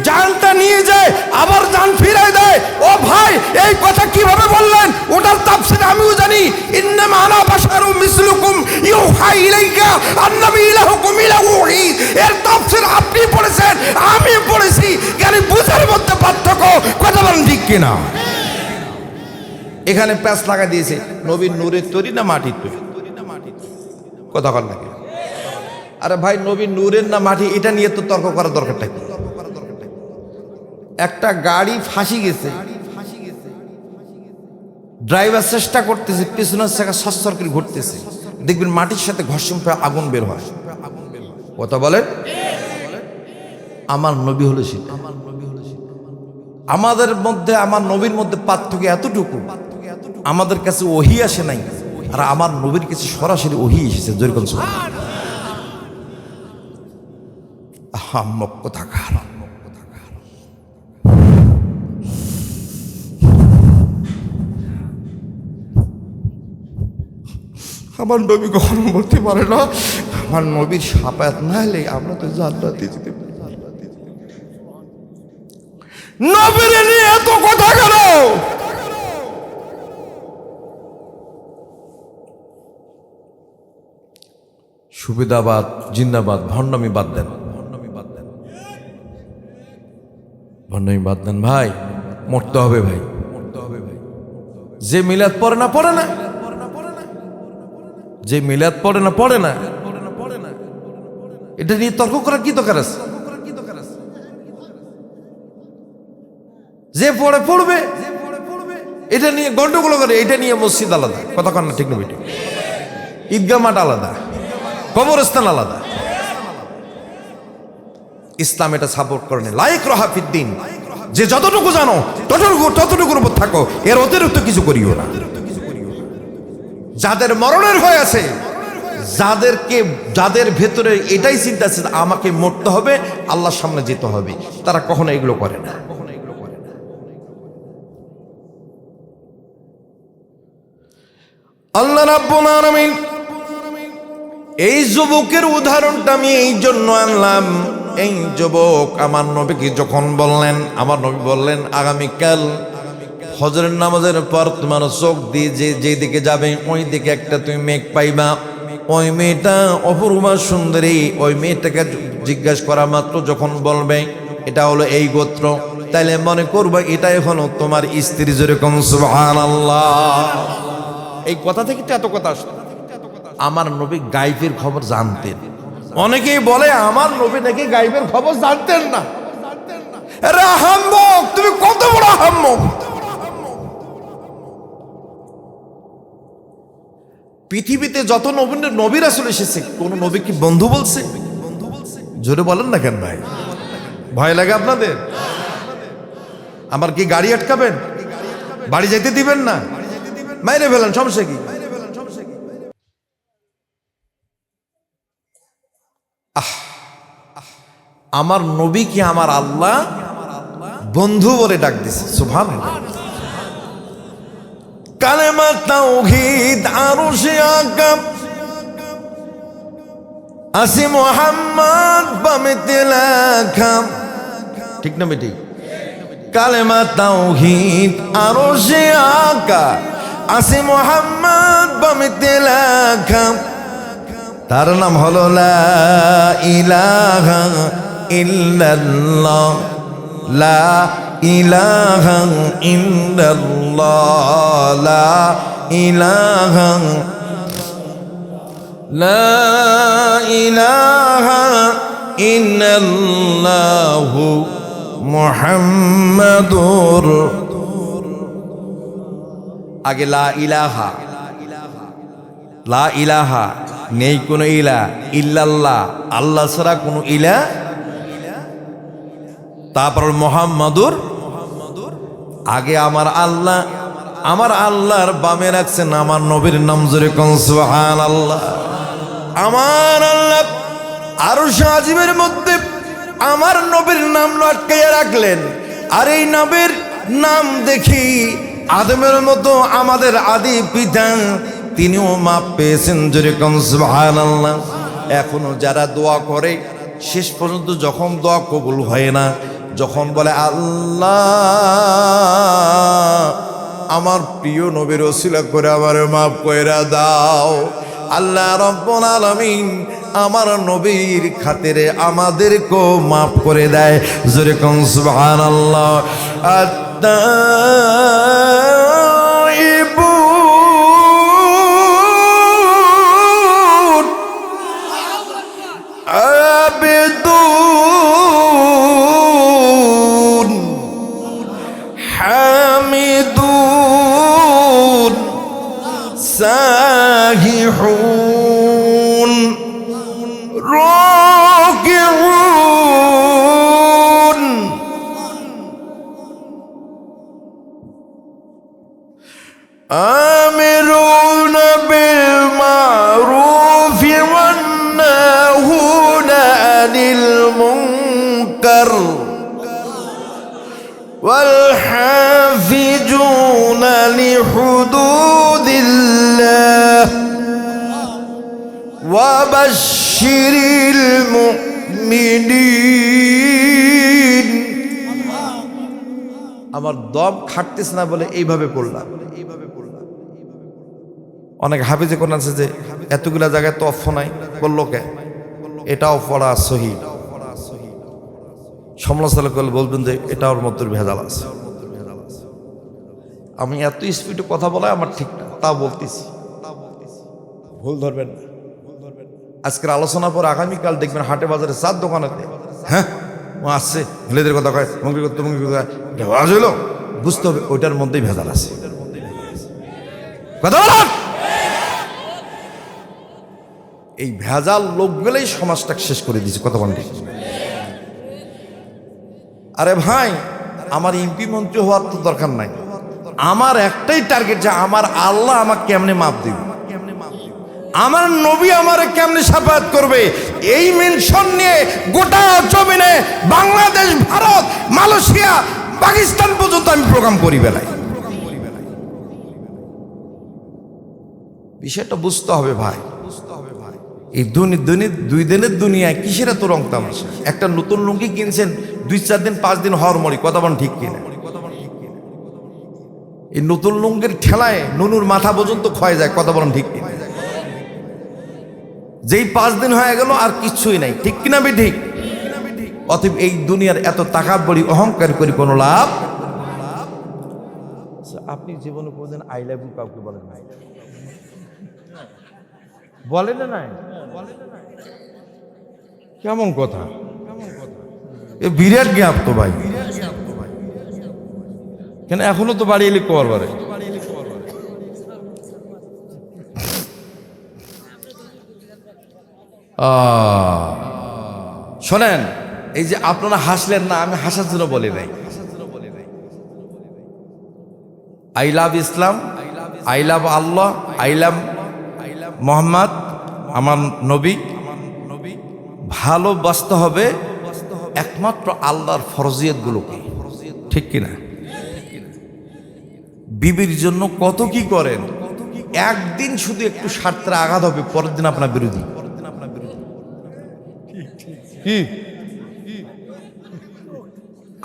Speaker 1: জানটা নিয়ে যায় আবার জান ফিরাই দেয়। ও ভাই, এই কথা কিভাবে বললেন? ওটার তাফসীর আমিও জানি। ইন্নামা আনা বাশারুম মিসলুকুম ইউহা ইলাইকা আন্নাবি ইলাহুকুম ইলাহু ওয়াহিদ। এর তাফসীর আপনি পড়েছেন, আমি পড়েছি, জ্ঞানী বুঝার মধ্যে পার্থক্য। কথা বলেন ঠিক কিনা? এখানে প্যাঁচ লাগা দিয়েছে, নবীর নূরের তৈরি না মাটির তৈরি? কথা বল নাকি? আরে ভাই, নবীর নূরের না মাটি, এটা নিয়ে তো তর্ক করার দরকারটা কি? একটা গাড়ি ফাঁসি গেছে, ড্রাইভার চেষ্টা করতেছে, পিছনের চাকা সচ্ছর করে ঘুরতেছে, দেখবেন মাটির সাথে ঘর্ষণ পেয়ে আগুন বের হয়। কথা বলেন? আমার নবী হলো সেটা। আমাদের মধ্যে, আমার নবীর মধ্যে পার্থক্য এতটুকু, আমাদের কাছে ওহী আসে নাই, আর আমার নবীর কাছে সরাসরি ওহী এসেছে। যেরকম আমার নবী কখনো বলতে পারে না আমার নবীর শাফায়াত না হলে আমরা তো জান্নাতে যেতে পারি। নবীর নিয়ে এত কথা কেন? সুবিধাবাদ জিন্দাবাদ, ভণ্ডামি বাদ দেন, ভণ্ডামি বাদ দেন ভাই। মরতে হবে ভাই, যে মিলাদ পড়ে না পড়ে না, যে মিলাদ পড়ে না পড়ে না, এটা নিয়ে তর্ক করার কি দরকার আছে? যে পড়ে পড়বে, এটা নিয়ে গন্ডগোল করে, এটা নিয়ে মসজিদ আলাদা, কথা কন না ঠিক না বেটি? ঈদগাহ মাঠ আলাদা, কবরস্থান আলাদা। ইসলাম এটা সাপোর্ট করে না। লাইক রহাফিদ্দিন, যে যতটুকু জানো ততটুকুর উপর থাকো, এর অতিরিক্ত কিছু করিও না। যাদের মরণের হয়ে আছে, যাদের ভেতরে এটাই চিন্তা আছে আমাকে মরতে হবে, আল্লাহর সামনে যেতে হবে, তারা কখনো এগুলো করে না। আল্লাহ রাব্বুল আলামিন এই যুবকের উদাহরণটা আমি এই জন্য আনলাম। এই যুবক আমার নবীকে যখন বললেন, আমার নবী বললেন আগামীকাল ফজরের নামাজের পর তোমার চোখ দিয়ে যে দিকে যাবে ওই দিকে একটা তুমি মেঘ পাইবা। ওই মেয়েটা অপূর্বা সুন্দরী, ওই মেয়েটাকে জিজ্ঞাসা করা মাত্র যখন বলবে এটা হলো এই গোত্র, তাইলে মনে করবা এটাই হলো তোমার স্ত্রী। যেরকম সুবহানাল্লাহ। এই কথা থেকে তো এত কথা আসতো। আমার নবী গায়েবের খবর জানতেন। অনেকেই বলে আমার নবী নাকি গায়েবের খবর জানতেন না। আরে আহাম্মক, তুমি কত বড় আহাম্মক! পৃথিবীতে যত নবী রাসূল এসেছে, কোন নবী কি বন্ধু বলছে? জোরে বলেন না কেন ভাই? ভয় লাগে আপনাদের? আমার কি গাড়ি আটকাবেন? বাড়ি যেতে দিবেন না? মাইরে ফেলেন, সমস্যা কি? আমার নবীকে আমার আল্লাহ বন্ধু বলে ডাক দিছে। সুবহানাল্লাহ। কালেমা তাওহীদ আরশে আকাম আসি মুহাম্মদ বামেতে লেখা, ঠিক না বেটি? কালেমা তাওহীদ আরশে আকা আসি মুহাম্মদ বামেতে লেখা, তার নাম হলো লা ইলাহা ইল্লাল্লাহ, লা ইলাহা ইল্লাল্লাহ, লা ইলাহা, লা ইলাহা ইল্লাল্লাহু মুহাম্মাদুর। আগে লা ইলাহা, লা ইলাহা নেই কোনো ইলা, ইল্লাল্লাহ আল্লাহ ছাড়া কোনো ইলা, তারপর মুহাম্মাদুর। আগে আমার আল্লাহ, আমার আল্লাহর বামে রাখছেন আমার নবীর নাম। জোরে কোন সুবহানাল্লাহ। আমার আল্লাহ আরশ আজিমের মধ্যে আমার নবীর নাম লটকাইয়া রাখলেন। আর এই নবীর নাম দেখি আদমের মতো আমাদের আদি পিতা তিনিও মাপ পেয়েছেন। যেরকম সুবহানাল্লাহ। এখনো যারা দোয়া করে শেষ পর্যন্ত যখন দোয়া কবুল হয় না, যখন বলে আল্লাহ আমার প্রিয় নবীর ওসিলা করে আমার মাফ কইরা দাও, আল্লাহ রাব্বুল আলামিন আমার নবীর খাতিরে আমাদেরকেও মাফ করে দেয়। যেরকম সুবহানাল্লাহ। আবিদুন হামিদুন সাহিহুন রাকিউন আমিরুন বিল মারুফ ওয়ান নাহুনা আনিল মুনকার ওয়াল হাফিজুনা লিহুদুদিল্লাহ ওয়া বাশশিরিল মুমিনিন। আমার দম খাটতেছে না বলে এইভাবে পড়লাম। অনেক হাফিজে কোন আছে যে এতগুলা জায়গায় তো অফ নাই, বললো কে? এটাও পড়া সহি। সমালোচনা করলে বলবেন যে এটা ওর মধ্যে ভেজাল আছে। আমি এত স্পিডে কথা বলা আমার ঠিক না, তা বলতেছি, ভুল ধরবেন না। আজকের আলোচনা পর আগামীকাল দেখবেন হাটে বাজারে 4 দোকানেতে হ্যাঁ ও আসছে, ছেলেদের কথা কয়, মুঙ্গি করতে মুঙ্গি কথা হইলো, বুঝতে হবে ওইটার মধ্যেই ভেজাল আছে। কথা বলেন। এই ভেজাল লোকগুলোই সমাজটাকে শেষ করে দিয়েছে। কথা বলেন। আরে ভাই, আমার এমপি মন্ত্রী হওয়ার তো দরকার নাই। আমার একটাই টার্গেট যে আমার আল্লাহ আমাকে কেমনে মাপ দিবে, আমার নবী আমারে কেমনে শাফায়াত করবে। এই মেনশন নিয়ে গোটা জমিনে বাংলাদেশ, ভারত, মালয়েশিয়া, পাকিস্তান পর্যন্ত আমি প্রোগ্রাম করি বেলায়। বিষয়টা বুঝতে হবে ভাই। এই দুই দিনের দুনিয়ায় কিসের এত রং তামাশা? একটা নতুন লুঙ্গি কিনছেন, 2-4 দিন 5 দিন হওয়ার মরি। কথা বলেন ঠিক কিনা? এই নতুন লুঙ্গির ঠেলায় নুনুর মাথা পর্যন্ত ক্ষয় যায়। কথা বলেন ঠিক কিনা? যেই 5 দিন হয়ে গেল আর কিচ্ছুই নাই। ঠিক কিনা বে ঠিক? অতএব এই দুনিয়ার এত তাকাব্বরি অহংকার করে কোনো লাভ। আপনি জীবনে কোনদিন আই লাভ ইউ কাউকে বলেন নাই? বলে না নাই? কেমন কথা? এ বিরাট গ্যাপ তো ভাই। কেন এখনো তো বাড়ি এলে করবারে। শোনেন, এই যে আপনারা হাসলেন না, আমি হাসার জন্য বলি নাই। I love Islam, I love Allah, I love Mohammad, আমার নবী। ভালোবাসতে হবে একমাত্র আল্লাহর ফরজিয়ত গুলোকে। ঠিক কিনা? বিবির জন্য কত কি করেন, একদিন শুধু একটু স্বার্থের আঘাত হবে, পরের দিন আপনার বিরোধী। কি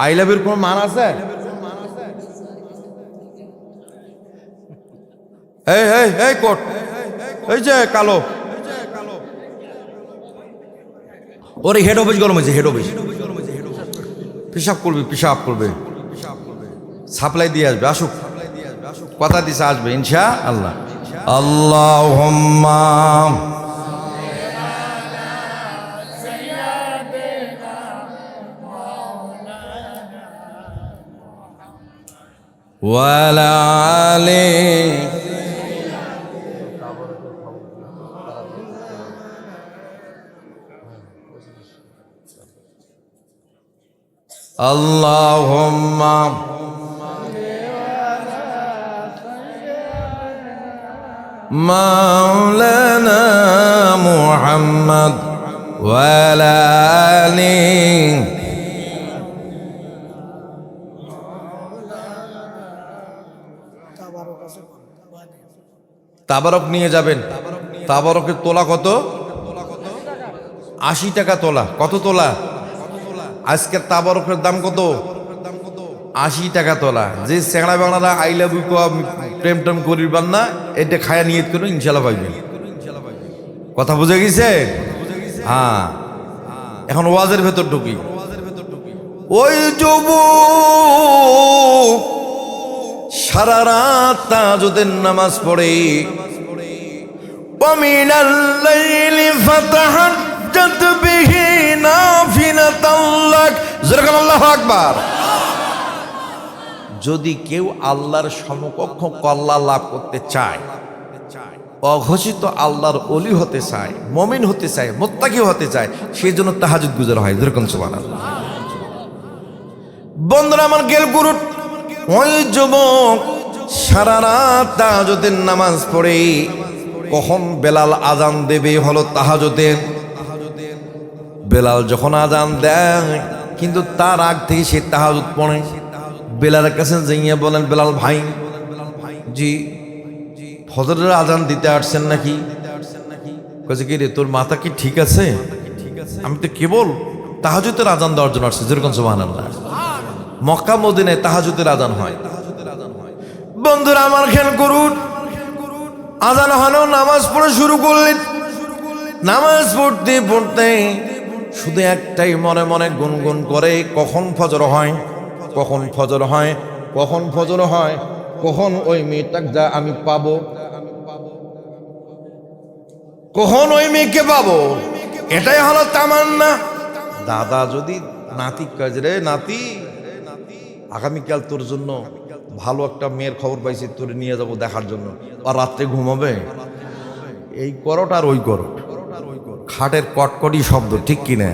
Speaker 1: আই লাভের কোন মান আছে? এই কোট, এই যে কালো, ওর হেড অফিস গরম হয়েছে। হেড অফিস পেশাব করবে সাপ্লাই দিয়ে আসবে। আসুক, কথা দিছে আসবে ইনশা আল্লাহ। আল্লাহুম্মা ওয়ালা আলি আল্লাহুম্মা মাওলানা মুহাম্মদ ওয়ালা আলি। তাবারক নিয়ে যাবেন। তাবারকের তোলা কত? 80 টাকা তোলা। কত তোলা? আজকের তাবারকের দাম কত? 80 টাকা তোলা। যে চেংড়া বাংলারা আই লাভ ইউ প্রেম টেম করিবার না, এটা খায়া নিয়ত করুন, ইনশাল্লাহ পাইবেন। কথা বুঝে গেছে? হ্যাঁ, এখন ওয়াজের ভেতর ঢুকি। ওই যুবক সারা রাত তাহাজ্জুদের নামাজ পড়ে, ওয়ামিনাল লাইলি ফাতাহাজ্জাত বিহি নাফিলাতাল লাক। যেরকম আল্লাহু আকবার। যদি কেউ আল্লাহর সমকক্ষ কল্যাণ লাভ করতে চায়, অঘোষিত আল্লাহর ওলি হতে চায়, মুমিন হতে চায়, মুত্তাকি হতে চায়, সেই জন্য তাহাজ্জুদ গুজার হয়। যেরকম সুবহানাল্লাহ। বন্ধুরা আমার গেল গুরু, ওই যুবক সারা রাত তাহাজ্জুদের নামাজ পড়ে, কখন বেলাল আজান দেবে হলো তাহাজ্জুদের। বেলাল যখন আজান দেয়, কিন্তু তার আগ থেকে সে তাহাজ্জুদ পড়ে। বেলালের কাছে যাইয়া বলেন, বেলাল ভাই, জি ফজরের আজান দিতে আসছেন নাকি? কইছে কি রে, তোর মাথা কি ঠিক আছে? আমি তো কেবল তাহাজ্জুদের আজান দেওয়ার জন্য আসছি। যেরকম সুবহানাল্লাহ। মক্কা মদিনায় তাহাজ্জুদের আজান হয়। বন্ধুরা আমার খেয়াল করুন, আজান হলো, নামাজ পড়ে শুরু করলেন। নামাজ পড়তে পড়তে শুধু একটাই মনে মনে গুনগুন করে, কখন ফজর হয়, কখন ফজর হয়, কখন ফজর হয়, কখন ওই মেয়েটাকে যা আমি পাবো, কখন ওই মেয়েকে পাবো। এটাই হলো তামান্না। দাদা যদি নাতি কাজ রে, নাতি আগামীকাল তোর জন্য ভালো একটা মেয়ের খবর পাইছি, তোরে নিয়ে যাব দেখার জন্য, আর রাত্রে ঘুমাবে। এই করট আর ওই করট, খাটের কটকটি শব্দ, ঠিক কিনা?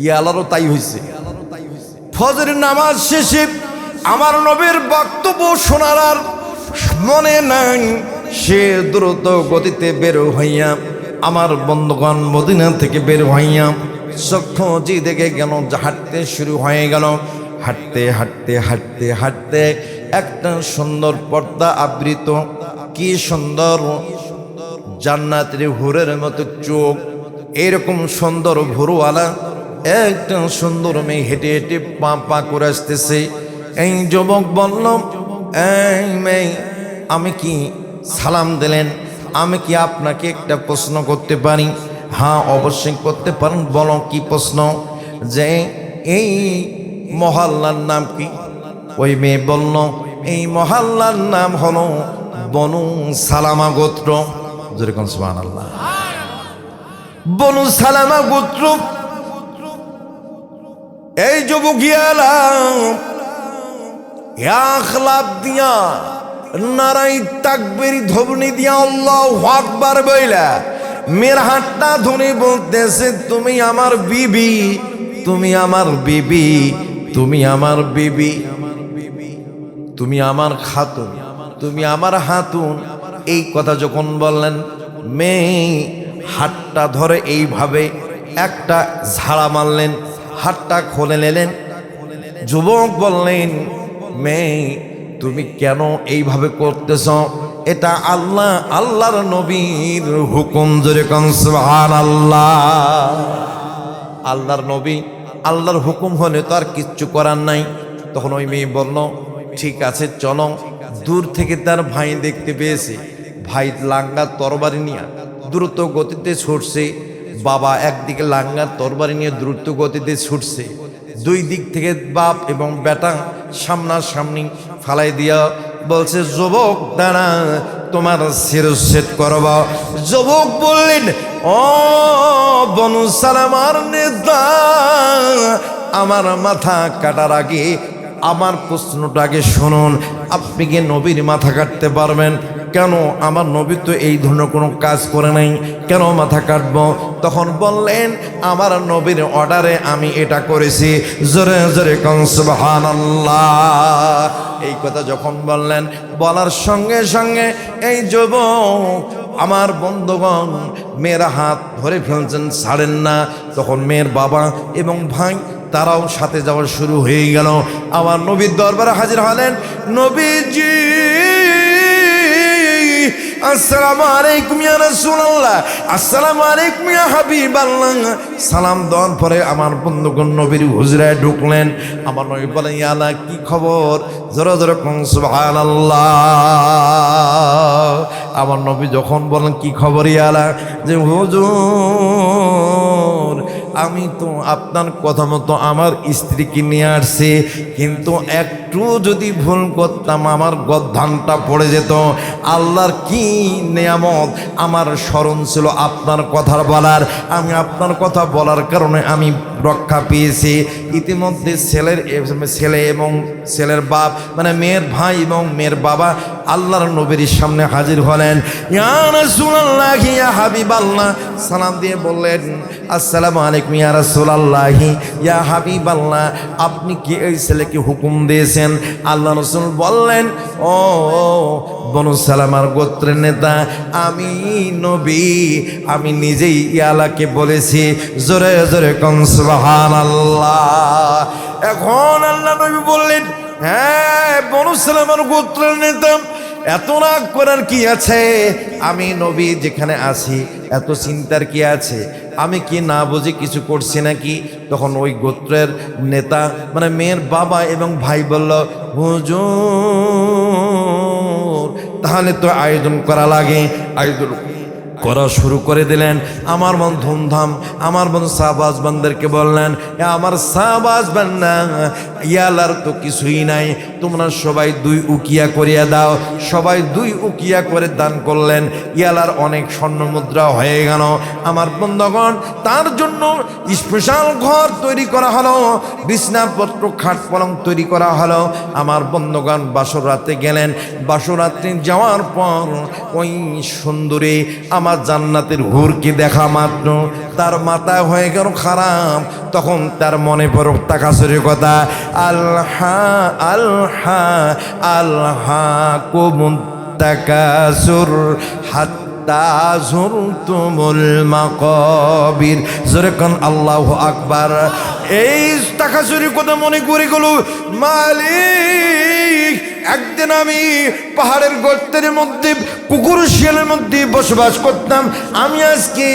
Speaker 1: ইয়ালারও তাই হয়েছে। ফজরের নামাজ শেষে আমার নবীর বক্তব্য শোনার আর মনে নাই, সে দ্রুত গতিতে বের হইয়া আমার বন্ধুগণ মদিনা থেকে বের হইয়া চক্ষুজি দেখে গেল, হাঁটতে শুরু হয়ে গেল। হাঁটতে হাঁটতে হাঁটতে হাঁটতে একটা সুন্দর পর্দা আবৃত, কি সুন্দর জান্নাতের হুরের মতো চোখ, এরকম সুন্দর ভুরুওয়ালা একটা সুন্দর মেয়ে হেঁটে হেঁটে পা পা করে আসতেছে। এই যুবক বলল, এই মেয়ে, আমি কি সালাম দিলেন, আমি কি আপনাকে একটা প্রশ্ন করতে পারি? হ্যাঁ, অবশ্যই করতে পারেন, বলো কি প্রশ্ন? যে এই মহল্লার নাম কি? ওই মেয়ে বলল, এই মহল্লার নাম হলো বনু সালামা গোত্র। যেরকম সুবহানাল্লাহ, বনু সালামা গোত্র। এই যুবক লাভ দিয়া নারাই তাকবীর ধ্বনি দিয়া আল্লাহু আকবার বইলা মেয়ের হাতটা ধরে বলতেছে, তুমি আমার বিবি, তুমি আমার বিবি, তুমি আমার বিবি, তুমি আমার খাতুন, তুমি আমার হাতুন। এই কথা যখন বললেন, মেয়ে হাতটা ধরে এইভাবে একটা ঝাড়া মারলেন, হাতটা খুলে নিলেন। যুবক বললেন, মেয়ে তুমি কেন এইভাবে করতেছ? এটা আল্লাহর নবীর হুকুম। যেরকম সুবহানাল্লাহ, আল্লাহর নবী, আল্লাহর হুকুম হলে তো আর কিচ্ছু করার নাই। তখন ওই মেয়ে বলল, ঠিক আছে চলো। দূর থেকে তার ভাই দেখতে পেয়েছে, ভাই লাঙ্গা তরবারি নিয়ে দ্রুত গতিতে ছুটছে। বাবা একদিকে লাঙ্গা তরবারি নিয়ে দ্রুত গতিতে ছুটছে, দুই দিক থেকে বাপ এবং বেটা সামনাসামনি ফালাই দিয়া বলছে, যুবক দাঁড়া, তোমার শিরচ্ছেদ করব। যুবক বললেন, ও বনু সালামার নেতা, আমার মাথা কাটার আগে আমার প্রশ্নটাকে শুনুন, আপনি কি নবীর মাথা কাটতে পারবেন? কেন? আমার নবী তো এই ধরনের কোনো কাজ করে নাই, কেন মাথা কাটবো? তখন বললেন, আমার নবীর অর্ডারে আমি এটা করেছি। জোরে জোরে কোন সুবহানাল্লাহ। এই কথা যখন বললেন, বলার সঙ্গে সঙ্গে এই যুবক আমার বন্ধুগণ মেয়ের হাত ধরে ফেলছেন, ছাড়েন না। তখন মেয়ের বাবা এবং ভাই তারাও সাথে যাওয়া শুরু হয়ে গেল। আমার নবীর দরবারে হাজির হলেন। নবীজি, আসসালামু আলাইকুম ইয়া রাসূলুল্লাহ, আসসালামু আলাইকুম ইয়া হাবিবাল্লাহ। সালাম দেওয়ার পরে আমার বন্ধুগণ নবীর হুজরায় ঢুকলেন। আমার নবী বলেন, ইয়া আল্লাহ, কি খবর? জোরে জোরে কোন সুবহানাল্লাহ। আমার নবী যখন বলেন, কি খবর ইয়া আল্লাহ? যে হুজুর, আমি তো আপনার কথা মতো আমার স্ত্রীকে নিয়ে আসছি, কিন্তু একটু যদি ভুল করতাম আমার গদ্ধানটা পড়ে যেত। আল্লাহর কি নিয়ামত, আমার স্মরণ ছিল আপনার কথা বলার, আমি আপনার কথা বলার কারণে আমি রক্ষা পেয়েছি। ইতিমধ্যে ছেলে এবং ছেলের বাপ, মানে মেয়ের ভাই এবং মেয়ের বাবা আল্লাহর নবীর সামনে হাজির হলেন। ইয়া রাসূলুল্লাহ, ইয়া হাবিবাল্লাহ, সালাম দিয়ে বললেন, আসসালামু আলাইকুম ইয়া রাসূলুল্লাহ, ইয়া হাবিবাল্লাহ, আপনি কি এই ছেলেকে হুকুম দিয়েছেন? আল্লাহ রাসূল বললেন, ও বনু সালামার গোত্রের নেতা, আমি নবী, আমি নিজেই ইয়ালাকে বলেছি। জোরে জোরে কোন সুবহানাল্লাহ। এখন আল্লাহ নবী বললেন, হ্যাঁ, বনু সালামার গোত্রের নেতা, এত রাগ করার কি আছে? আমি নবী যেখানে আছি এত চিন্তার কি আছে? আমি কি না বুঝে কিছু করছি নাকি? তখন ওই গোত্রের নেতা, মানে মেয়ের বাবা এবং ভাই বলল, হুজুর, তাহলে তো আয়োজন করা লাগে, করা শুরু করে দিলেন। আমার মন ধুমধাম, আমার মন সাহাবাজ বান্দারকে বললেন, এ আমার সাহাবাজ বান্দা, ইয়ালার তো কিছুই নাই, তোমরা সবাই 2 উকিয়া করিয়া দাও। সবাই 2 উকিয়া করে দান করলেন। ইয়ালার অনেক স্বর্ণ মুদ্রা হয়ে গেল। আমার বন্ধুগণ, তার জন্য স্পেশাল ঘর তৈরি করা হলো, বিছনাপত্র খাট পলং তৈরি করা হলো। আমার বন্ধুগণ বাসর রাতে গেলেন। বাসর রাত্রে যাওয়ার পর ওই সুন্দরী আমার জান্নাতের হুরকে দেখা মাত্র তার মাথা হয়ে গেল খারাপ। তখন তার মনে পড়ল তাকাসুরের কথা, আল্লাহ আল্লাহ আল্লাহ কুমুত তাকাসুর হাত্তা যুরতুমুল মাকাবির। জোরে কোন আল্লাহু আকবার। এই তাকাসুরের কথা মনে করে গেল, মালিক একদিন আমি পাহাড়ের গর্তের মধ্যে কুকুর শিয়ালের মধ্যে বসবাস করতাম। আমি আজকে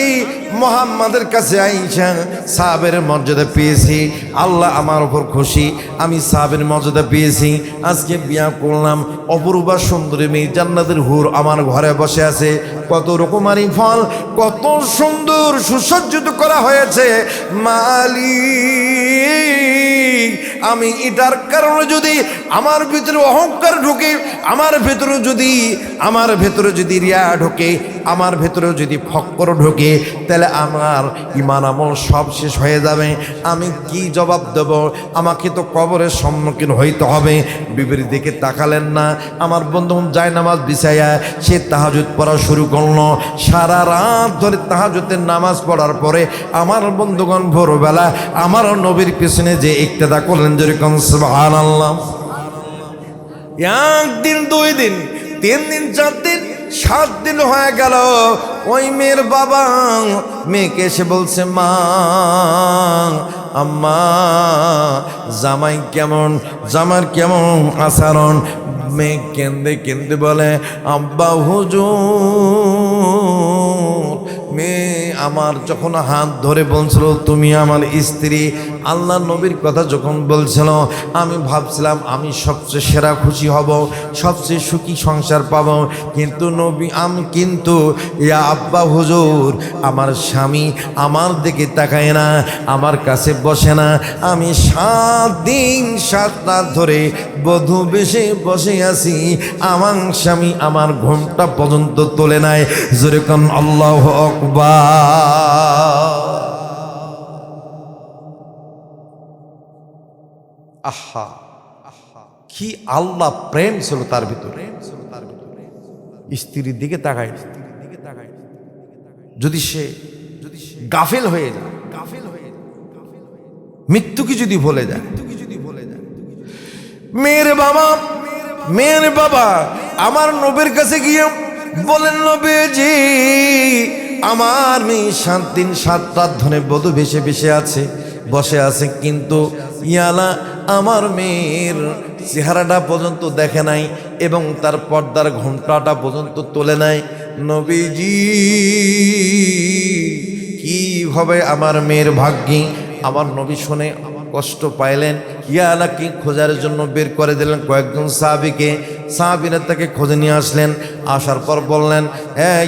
Speaker 1: মুহাম্মাদের কাছে আইসা সাহাবের মর্যাদা পেয়েছি। আল্লাহ আমার উপর খুশি, আমি সাহাবের মর্যাদা পেয়েছি। আজকে বিয়া করলাম, অপরূপা সুন্দরী মেয়ে জান্নাতের হুর আমার ঘরে বসে আছে। কত রকমারি ফল, কত সুন্দর সুসজ্জিত করা হয়েছে। মালিক আমি এটার কারণে যদি আমার ভিতরে অহংকার ঢোকে, আমার ভেতরে যদি রিয়া ঢোকে, আমার ভেতরে যদি ফক্কর ঢোকে, তাহলে আমার ঈমান আমল সব শেষ হয়ে যাবে। আমি কি জবাব দেব? আমাকে তো কবরের সম্মুখীন হইতে হবে। বিবির দিকে তাকালেন না। আমার বন্ধু জায়নামাজ বিছাইয়া সে তাহাজ্জুদ পড়া শুরু করলো। সারা রাত ধরে তাহাজ্জুদের নামাজ পড়ার পরে আমার বন্ধুগণ ভোরবেলা আমার নবীর পিছনে যে ইক্তেদা করলেন, যেরকম সুবহানাল্লাহ। 1 দিন 2 দিন 3 দিন 4 দিন 7 দিন হয়ে গেল। ওই মেয়ের বাবা মেয়েকে এসে বলছে, মা আম্মা জামাই কেমন, জামার কেমন আচরণ? মেয়ে কেন্দে কেন্দে বলে, আব্বা হুজুর, মেয়ে আমার যখন হাত ধরে বলছিল তুমি আমার স্ত্রী, আল্লাহ নবীর কথা যখন বলছিল, আমি ভাবছিলাম আমি সবচেয়ে সেরা খুশি হব, সবচেয়ে সুখী সংসার পাব। কিন্তু ইয়া আব্বা হুজুর, আমার স্বামী আমার দিকে তাকায় না, আমার কাছে বসে না। আমি 7 দিন 7 রাত ধরে বধূ বেশে বসে আছি, আমার স্বামী আমার ঘুমটা পর্যন্ত তোলে নাই। যেরকম আল্লাহু আকবার। আহা, কি আল্লাহ প্রেম ছিল তার ভিতরে। স্ত্রীর দিকে তাকায়, যদি সে গাফেল হয়ে যায়, মৃত্যুকে যদি ভুলে যায়। মেয়ের বাবা আমার নবীর কাছে গিয়ে বলেন, নবীজি আমার মেয়ে 7 দিন 7 রাত ধরে বধূ ভেসে বসে আছে, কিন্তু ইয়ালা আমার মেয়ের চেহারাটা পর্যন্ত দেখে নাই এবং তার পর্দার ঘোমটাটা পর্যন্ত তোলে নাই। নবীজি কিভাবে আমার মেয়ের ভাগ্যি? আমার নবী শুনে কষ্ট পাইলেন। ইয়ালাকে খোঁজার জন্য বের করে দিলেন কয়েকজন সাহাবীরা তাকে খোঁজে নিয়ে আসলেন। আসার পর বললেন,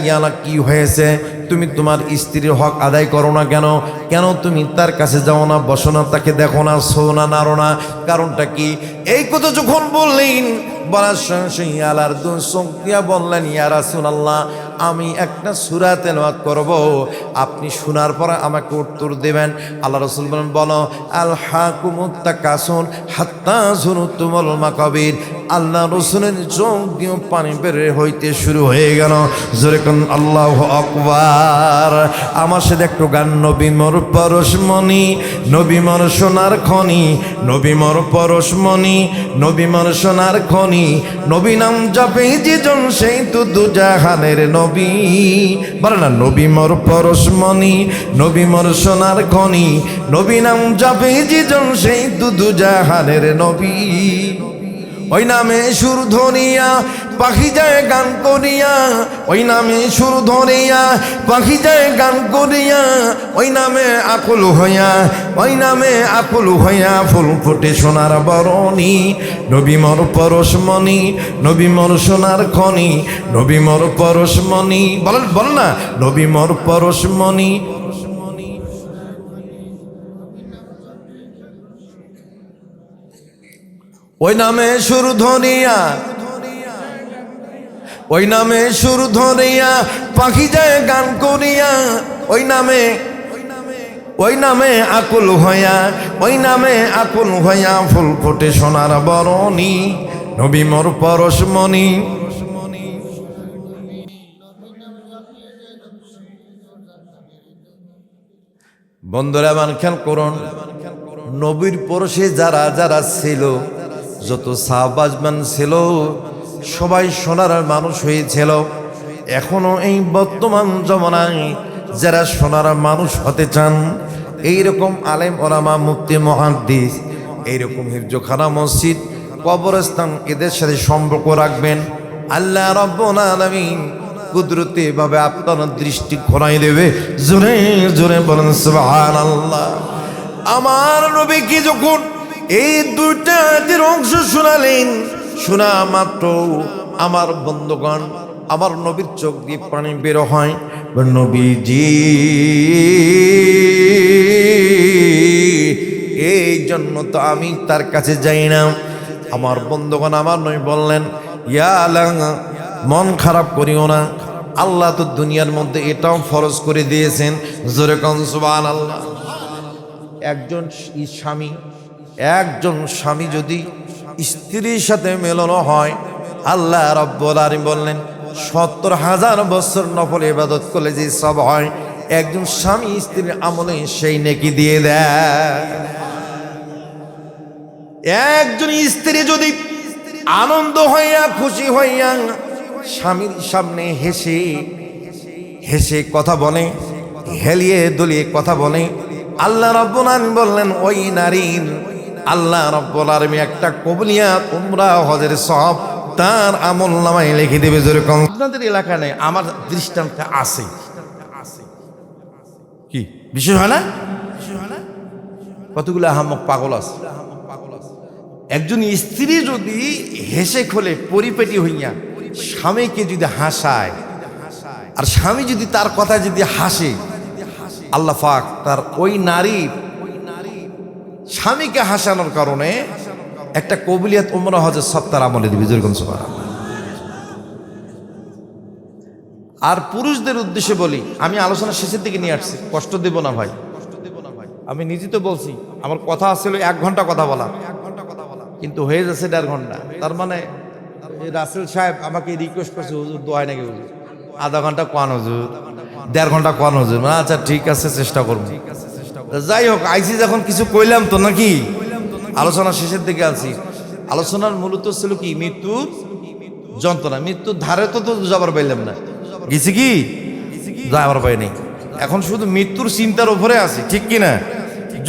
Speaker 1: ইয়ালা কি হয়েছে? তুমি তোমার স্ত্রীর হক আদায় করো না কেন? কেন তুমি তার কাছে যাও না, বসো না, তাকে দেখো না, শো না, নাড়ো না? কারণটা কি? এই কথা যখন বললেন, বলার সঙ্গে ইয়ালার দুই চোখ দিয়া বললেন, ইয়া রাসূলুল্লাহ, আমি একটা সূরা তেলাওয়াত করব, আপনি শোনার পর আমাকে উত্তর দেবেন। আল্লাহ রাসূল বলেন, বলো, আল হাকুমুত তাকাসুর হাত্তা যুরতুমুল মাকাবির। আল্লাহ রাসূলের চোখ দিয়ে পানি বের হইতে শুরু হয়ে গেল। জোরে কোন আল্লাহু আকবার। আমার সাথে একটু গান, নবী মোর পরশমণি, নবী মোর সোনার খনি, নবী মোর পরশমণি, নবী মোর সোনার খনি, নবী নাম জপে যেজন সেই তো দুজাহানের নবী। বলে না, নবী মোর পরশমণি, নবী মোর সোনার খনি, নবী নাম জপে যেজন সেই তো দুজাহানের নবী। ওই নামে সুর ধরিয়া পাখি যায় গান করিয়া, ওই নামে সুর ধরিয়া পাখি যায় গান করিয়া, ওই নামে আকুল হইয়া, ওই নামে আকুল হইয়া ফুল ফুটে সোনার বরণী। নবী মোর পরশমণি, নবী মোর সোনার খনি, নবী মোর পরশমণি, বলেন বল না, নবী মোর পরশমণি। ওই নামে সুর ধরিয়া, ওই নামে সুর ধরিয়া পাখি যায় গান করিয়া, ওই নামে, ওই নামে আকুল হইয়া, ওই নামে আকুল হইয়া ফুল ফুটে সোনার বরণী। নবী মোর পরশমণি। বন্ধুরা আমার খেয়াল করুন, নবীর পরশে যারা যারা ছিল, যত সাহাবাজমান ছিল, সবাই সোনার মানুষ হয়েছিল। এখনো এই বর্তমান জমানায় যারা সোনার মানুষ হতে চান, এইরকম আলেম ওলামা মুফতি মুহাদ্দিস, এইরকম হিফজখানা মসজিদ কবরস্থান এদের সাথে সম্পর্ক রাখবেন। আল্লাহ রাব্বুল আলামিন কুদরতি ভাবে আপনার দৃষ্টি ঘোরাই দেবে। জোরে জোরে বলেন সুবহানাল্লাহ। আমার নবীকে যখন এই দুইটা আয়াতের অংশ শোনালেন, শোনা মাত্র আমার বন্ধুগণ, আমার নবীর চোখ দিয়ে পানি বের হয়। নবীজি এই জন্য তো আমি তার কাছে যাই না। আমার বন্ধুগণ, আমার নবী বললেন, ইয়া আল্লাহ, মন খারাপ করিও না, আল্লাহ তো দুনিয়ার মধ্যে এটাও ফরজ করে দিয়েছেন। জোরে কোন সুবহানাল্লাহ। একজন স্বামী যদি স্ত্রীর সাথে মেলন হয়, আল্লাহ রাব্বুল আলামিন বললেন ৭০,০০০ বছর নফল ইবাদত করলে যে সব হয়, একজন স্বামী স্ত্রীর আমলে সেই নেকি দিয়ে দেয়। একজন স্ত্রী যদি আনন্দ হইয়া খুশি হইয়া স্বামীর সামনে হেসে হেসে কথা বলে, হেলিয়ে দলিয়ে কথা বলে, আল্লাহ রাব্বুল আলামিন বললেন ওই নারীর আল্লাহ রাব্বুল আলামিন একটা কবুলিয়াত উমরা হজের সওয়াব তার আমলনামায় লিখে দেবে। যেরকম আপনাদের এলাকা নেই, আমার দৃষ্টান্ত আছে, কি বিশেষ হয় না? কতগুলো আহাম্মক পাগল আছে। একজন স্ত্রী যদি হেসে খোলে পরিপেটি হইয়া স্বামীকে যদি হাসায়, আর স্বামী যদি তার কথা যদি হাসে, আল্লাহ পাক তার ওই নারীর স্বামীকে হাসানোর কারণে একটা কবুলিয়াত উমরা হজের সপ্তাহ আমলে দিবে। যেরকম আর পুরুষদের উদ্দেশ্যে বলি, আমি আলোচনা শেষের দিকে নিয়ে আসছি, কষ্ট দেব না ভাই। আমি নিজে তো বলছি, আমার কথা ছিল 1 ঘন্টা কথা বলা, কিন্তু হয়ে যাচ্ছে 1.5 ঘন্টা। তার মানে রাসেল সাহেব আমাকে রিকোয়েস্ট করছে, হুজুর দোয়াই নাকি হুজুর, আধা ঘন্টা কোয়ান হুজুর, 1.5 ঘন্টা কোয়ান হুজুর। আচ্ছা ঠিক আছে, চেষ্টা করবো। যাই হোক, আইসি যখন কিছু কইলাম তো নাকি, আলোচনা শেষের দিকে আছি। আলোচনার মূলত ছিল কি, মৃত্যুর যন্ত্রণা। মৃত্যুর ধারে তো যাবার পাইলাম না, গেছি কি যাবার পাই নেই। এখন শুধু মৃত্যুর চিন্তার উপরে আছে, ঠিক কিনা?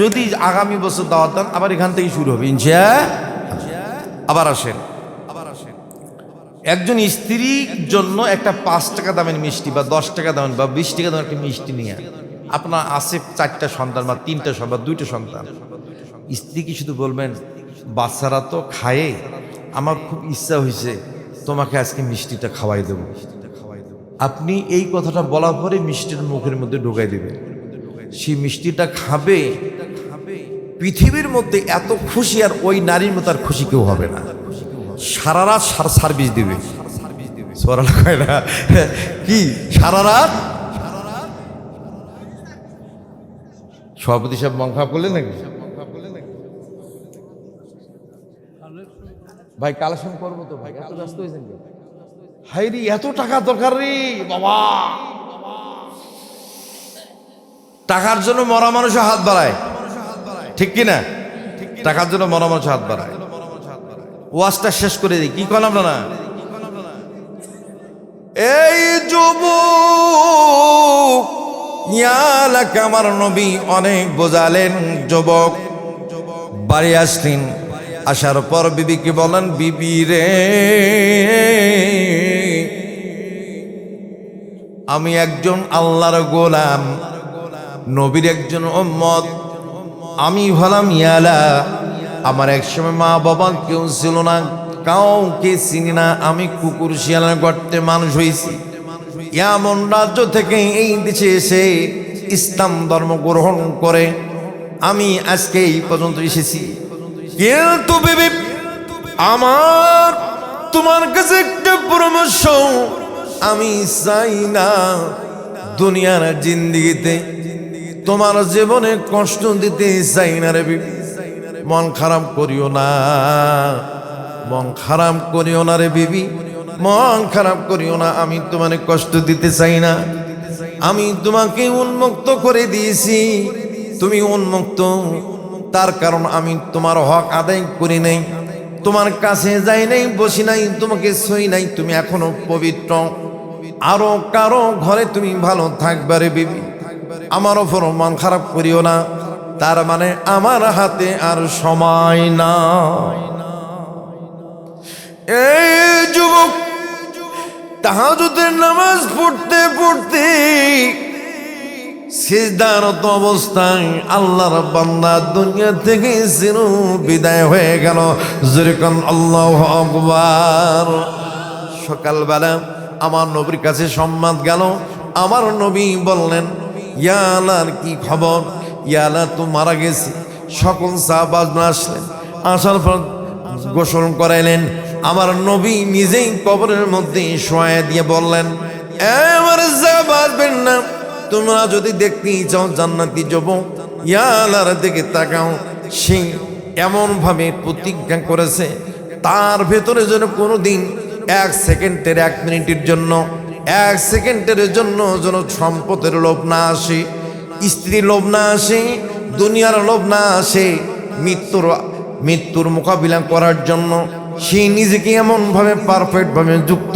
Speaker 1: যদি আগামী বছর দাওয়াত দেন, আবার এখান থেকে শুরু হবে ইনশাআল্লাহ। আবার আসেন, একজন স্ত্রীর জন্য একটা 5 টাকা দামের মিষ্টি বা 10 টাকা দামের বা 20 টাকা দামের একটা মিষ্টি নিয়ে, আপনার আছে 4টা সন্তান বা 3টা সন্তান বা 2টা সন্তান, স্ত্রীকে শুধু বলবেন, বাচ্চারা তো খায়ে, আমার খুব ইচ্ছা হয়েছে তোমাকে আজকে মিষ্টিটা খাওয়াই দেব। আপনি এই কথাটা বলার পরে মিষ্টির মুখের মধ্যে ঢোকাই দেবেন। সেই মিষ্টিটা খাবে, পৃথিবীর মধ্যে এত খুশি আর ওই নারীর মতো আর খুশি কেউ হবে না। সারা রাত সার্ভিস দিবে, কি সারা রাত। সভাপতি সাহেব মন খারাপ করলেন নাকি ভাই? কালেকশন করবো তো ভাই, এত ব্যস্ত হয়েছেন কেন? হাইরি এত টাকা দরকার রে বাবা। টাকার জন্য মরা মানুষও হাত বাড়ায়, ঠিক কিনা? টাকার জন্য মরা মানুষ হাত বাড়ায়। ওয়াজটা শেষ করে দিই, কি করলাম না? এই যুবক, ইয়ালাকে আমার নবী অনেক বোঝালেন। যুবক বাড়ি আসলেন, আসার পর বিবিকে বলেন, বিবি রে, আমি একজন আল্লাহর গোলাম, নবীর একজন উম্মত। আমি হলাম ইয়ালা। আমার একসময় মা বাবা কেউ ছিল না, কাউকে চিনি না। আমি কুকুর শিয়ালের গর্তে মানুষ হয়েছি। এমন রাজ্য থেকে এই দেশে এসে ইসলাম ধর্ম গ্রহণ করে আমি আজকে এই পর্যন্ত এসেছি। কিন্তু বিবি, আমার তোমার কাছে একটা পরামর্শ। আমি চাই না দুনিয়ার জিন্দেগিতে তোমার জীবনে কষ্ট দিতে চাই না রে বিবি। মন খারাপ করিও না, মন খারাপ করিও না রে বিবি, মন খারাপ করিও না। আমি তোমার কষ্ট দিতে চাই না। আমি তোমাকে উন্মুক্ত করে দিয়েছি, তুমি উন্মুক্ত। তার কারণ আমি তোমার হক আদায় করি নাই, তোমার কাছে যাই নাই, বসি নাই, তোমাকে সই নাই। তুমি এখনো পবিত্র। আরো কারো ঘরে তুমি ভালো থাকবে রে বিবি। আমার ওপর মন খারাপ করিও না। তার মানে আমার হাতে আর সময় না। এই যুবক তাহাজ্জুদের নামাজ পড়তে পড়তে সিজদারত অবস্থায় আল্লাহর বান্দা দুনিয়া থেকে চির বিদায় হয়ে গেল। যেরকম আল্লাহু আকবার। সকালবেলা আমার নবীর কাছে সম্মান গেল। আমার নবী বললেন, ইয়া আল্লাহর কি খবর? ইয়া আল্লাহ তো মারা গেছে। সকল সাহাবারা আসলেন, আসার পর গোসল করাইলেন। আমার নবী নিজেই কবরের মধ্যে শোয়া দিয়ে বললেন, আমার বাঁচবেন না, তোমরা যদি দেখতেই চাও জান্নাতি যুবক, ইয়া আল্লাহর দিকে তাকাও। সে এমন ভাবে প্রতিজ্ঞা করেছে, তার ভেতরে যেন কোনোদিন 1 সেকেন্ডের 1 মিনিটের জন্য 1 সেকেন্ডের জন্য যেন সম্পদের লোভ না আসে, স্ত্রীর লোভ না আসে, দুনিয়ার লোভ না আসে। মৃত্যুর মোকাবিলা করার জন্য সে নিজেকে এমনভাবে পারফেক্টভাবে যুক্ত